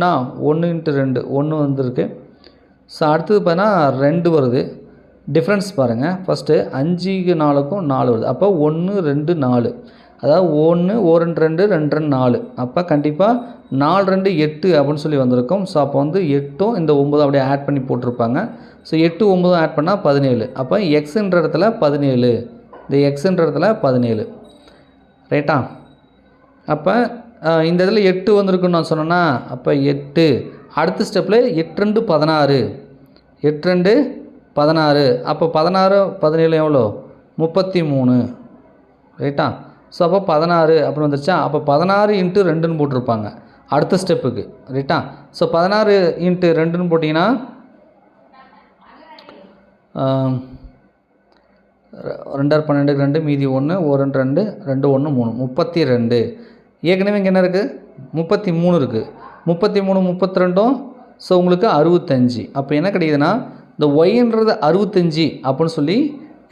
S1: × 2 1 வந்துருக்கு. ஸோ அடுத்தது பார்த்தீங்கன்னா 2 வருது. டிஃப்ரென்ஸ் பாருங்கள். ஃபஸ்ட்டு 5க்கு 4க்கும் 4 வருது. அப்போ 1 2 4, அதாவது 1 1 2 2 4. அப்போ கண்டிப்பாக 4 2 8 அப்படின்னு சொல்லி வந்திருக்கும். ஸோ அப்போ வந்து 8ம் இந்த 9 அப்படியே ஆட் பண்ணி போட்டிருப்பாங்க. ஸோ 8 9 ஆட் பண்ணால் 17. அப்போ எக்ஸுன்ற இடத்துல 17, இந்த எக்ஸுன்ற இடத்துல 17. ரைட்டா? அப்போ இந்த இதில் 8 வந்திருக்குன்னு நான் சொன்னேன்னா அப்போ 8. அடுத்த ஸ்டெப்பில் 8 2 16, 8 2 16. அப்போ 16 17 எவ்வளோ? 33. ரைட்டா? ஸோ அப்போ 16 அப்படின்னு வந்துருச்சா? அப்போ 16 × 2ன்னு போட்டிருப்பாங்க அடுத்த ஸ்டெப்புக்கு. ரைட்டா? ஸோ 16 × 2ன்னு போட்டிங்கன்னா 2 12 2 மீதி 1 1 2 2 1 3 32. ஏற்கனவே இங்கே என்ன இருக்குது? 33 இருக்குது. 33 32ம் ஸோ உங்களுக்கு 65. அப்போ என்ன கிடைக்குதுன்னா இந்த ஒய்ன்றது 65 அப்படின்னு சொல்லி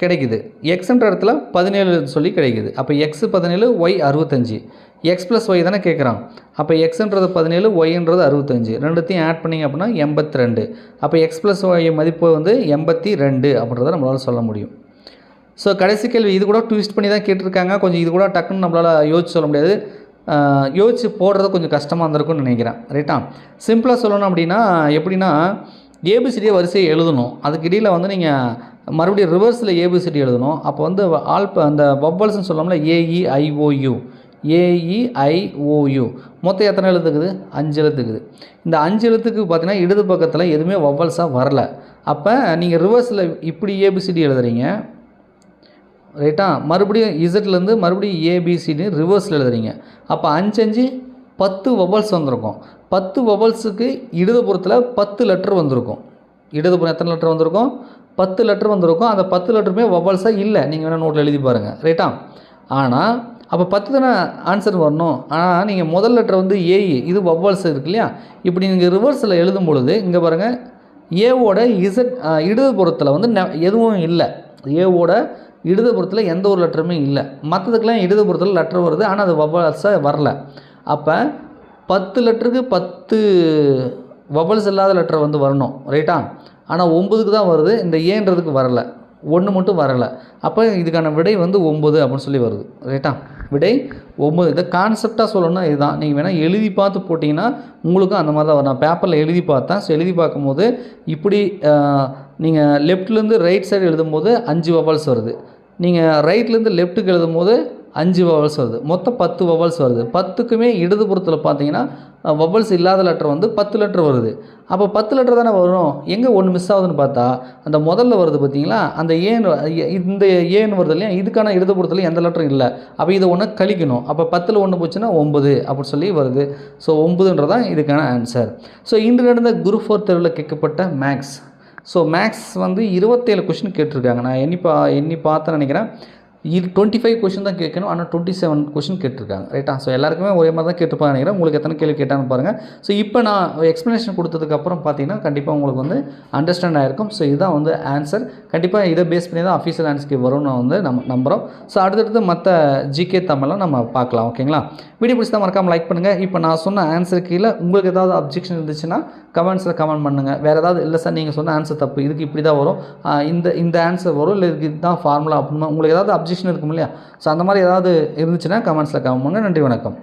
S1: கிடைக்குது. எக்ஸுன்ற இடத்துல 17 சொல்லி கிடைக்குது. அப்போ x 17 y 65. X plus y தானே கேட்குறான். அப்போ எக்ஸுன்றது 17 ஒய்ன்றது 65. ரெண்டுத்தையும் ஆட் பண்ணிங்க அப்படின்னா 82. அப்போ எக்ஸ் ப்ளஸ் ஒய் மதிப்பு வந்து 82 அப்படின்றத நம்மளால் சொல்ல முடியும். ஸோ கடைசி கேள்வி இது கூட ட்விஸ்ட் பண்ணி தான் கேட்டிருக்காங்க. கொஞ்சம் இது கூட டக்குன்னு நம்மளால் யோசிச்சு சொல்ல முடியாது. யோசிச்சு போடுறது கொஞ்சம் கஷ்டமாக இருந்திருக்கும்னு நினைக்கிறேன். ரைட்டா? சிம்பிளாக சொல்லணும் அப்படின்னா எப்படின்னா ஏபிசிடியை வரிசையை எழுதணும். அதுக்கு இடையில் வந்து நீங்கள் மறுபடியும் ரிவர்ஸில் ஏபிசிடி எழுதணும். அப்போ வந்து அந்த வவ்வல்ஸ்ன்னு சொல்லலாம்ல, AEIOU AEIOU மொத்தம் எத்தனை எழுத்துக்குது? 5 எழுத்துக்குது. இந்த 5 எழுத்துக்கு பார்த்தீங்கன்னா இடது பக்கத்தில் எதுவுமே வவ்வல்ஸாக வரல. அப்போ நீங்கள் ரிவர்ஸில் இப்படி ஏபிசிடி எழுதுறீங்க. ரைட்டா? மறுபடியும் இசட்லேருந்து மறுபடியும் ஏபிசிடி ரிவர்ஸில் எழுதுறீங்க. அப்போ 5 5 10 வவ்வல்ஸ் வந்திருக்கும். 10 வவ்வல்ஸுக்கு இடதுபுறத்தில் 10 லெட்டர் வந்திருக்கும். இடதுபுறம் எத்தனை லெட்டர் வந்திருக்கும்? 10 லெட்டர் வந்திருக்கும். அந்த 10 லெட்டருமே வவ்வல்ஸாக இல்லை. நீங்கள் வேணால் நோட்டில் எழுதி பாருங்கள். ரைட்டா? ஆனால் அப்போ 10 தானே ஆன்சர் வரணும். ஆனால் நீங்கள் முதல் லெட்டர் வந்து ஏஇ, இது வவ்வல்ஸ் இருக்கு இல்லையா? இப்படி நீங்கள் ரிவர்ஸில் எழுதும் பொழுது இங்கே பாருங்கள், ஏவோட இசட் இடதுபுறத்தில் வந்து எதுவும் இல்லை. ஏவோட இடதுபுறத்தில் எந்த ஒரு லெட்டருமே இல்லை. மற்றதுக்கெல்லாம் இடதுபுறத்தில் லெட்டர் வருது, ஆனால் அது வவ்வல்ஸாக வரல. அப்போ 10 லெட்டருக்கு 10 வவ்வல்ஸ் இல்லாத லெட்டர் வந்து வரணும். ரைட்டா? ஆனால் 9க்கு தான் வருது. இந்த ஏன்றதுக்கு வரலை, 1 மட்டும் வரலை. அப்போ இதுக்கான விடை வந்து 9 அப்படின்னு சொல்லி வருது. ரைட்டா? விடை 9. இதை கான்செப்டாக சொல்லணும்னா இதுதான். நீங்கள் வேணால் எழுதி பார்த்து போட்டிங்கன்னா உங்களுக்கும் அந்த மாதிரி தான் வரும். நான் பேப்பரில் எழுதி பார்த்தேன். ஸோ எழுதி பார்க்கும்போது இப்படி நீங்கள் லெஃப்ட்லேருந்து ரைட் சைடு எழுதும்போது 5 வவ்வல்ஸ் வருது. நீங்கள் ரைட்லேருந்து லெஃப்ட்டுக்கு எழுதும்போது 5 வவ்வல்ஸ் வருது. மொத்தம் 10 வவ்வல்ஸ் வருது. 10க்குமே இடதுபுறத்தில் பார்த்தீங்கன்னா வவ்வல்ஸ் இல்லாத லெட்டர் வந்து 10 லெட்டர் வருது. அப்போ 10 லெட்டர் தானே வரும். எங்கே ஒன்று மிஸ் ஆகுதுன்னு பார்த்தா அந்த முதல்ல வருது பார்த்தீங்களா, அந்த இந்த ஏன்னு வருது இல்லையா, இதுக்கான இடதுபுறத்தில் எந்த லெட்டரும் இல்லை. அப்போ இதை ஒன்று கழிக்கணும். அப்போ 10ல் 1 போச்சுன்னா 9 அப்படி சொல்லி வருது. ஸோ 9ன்றதான் இதுக்கான ஆன்சர். ஸோ இன்று நடந்த குரூப் 4 தேர்வில் கேட்கப்பட்ட மேக்ஸ். ஸோ மேக்ஸ் வந்து 27 கொஷின் கேட்டிருக்காங்க. நான் எண்ணி பார்த்தேன்னு நினைக்கிறேன். இது 25 கொஷின் தான் கேட்கணும். ஆனால் 27 கொஷின் கேட்டிருக்காங்க. ரைட்டா? ஸோ எல்லாருக்குமே ஒரே மாதிரி தான் கேட்டிருப்பாங்கன்னு நினைக்கிறேன். உங்களுக்கு எத்தனை கேள்வி கேட்டான்னு பாருங்கள். ஸோ இப்போ நான் எக்ஸ்ப்ளனேஷன் கொடுத்ததுக்கப்புறம் பார்த்தீங்கன்னா கண்டிப்பாக உங்களுக்கு வந்து அண்டர்ஸ்டாண்ட் ஆகிருக்கும். ஸோ இதுதான் வந்து ஆன்சர். கண்டிப்பாக இதை பேஸ் பண்ணி தான் அஃபீஷியல் ஆன்சருக்கு வரும்னு நான் வந்து நம்புகிறோம். ஸோ அடுத்தடுத்து மற்ற ஜிகே தமிழ்லாம் நம்ம பார்க்கலாம். ஓகேங்களா? வீடியோ பிடிச்சா மறக்காமல் லைக் பண்ணுங்கள். இப்போ நான் சொன்ன ஆன்சர் கீழே உங்களுக்கு ஏதாவது அப்ஜெக்ஷன் இருந்துச்சுன்னா கமெண்ட்ஸில் கமெண்ட் பண்ணுங்கள். வேறு ஏதாவது இல்லை சார் நீங்கள் சொன்ன ஆன்சர் தப்பு, இதுக்கு இப்படி தான் வரும், இந்த ஆன்சர் வரும், இல்லை இதுக்கு இதுதான் ஃபார்முலா அப்படின்னு உங்களுக்கு ஏதாவது அப்ஜெக்ஷன் இருக்கும் இல்லையா? ஸோ அந்த மாதிரி ஏதாவது இருந்துச்சுன்னா கமெண்ட்ஸில் கமெண்ட் பண்ணுங்கள். நன்றி, வணக்கம்.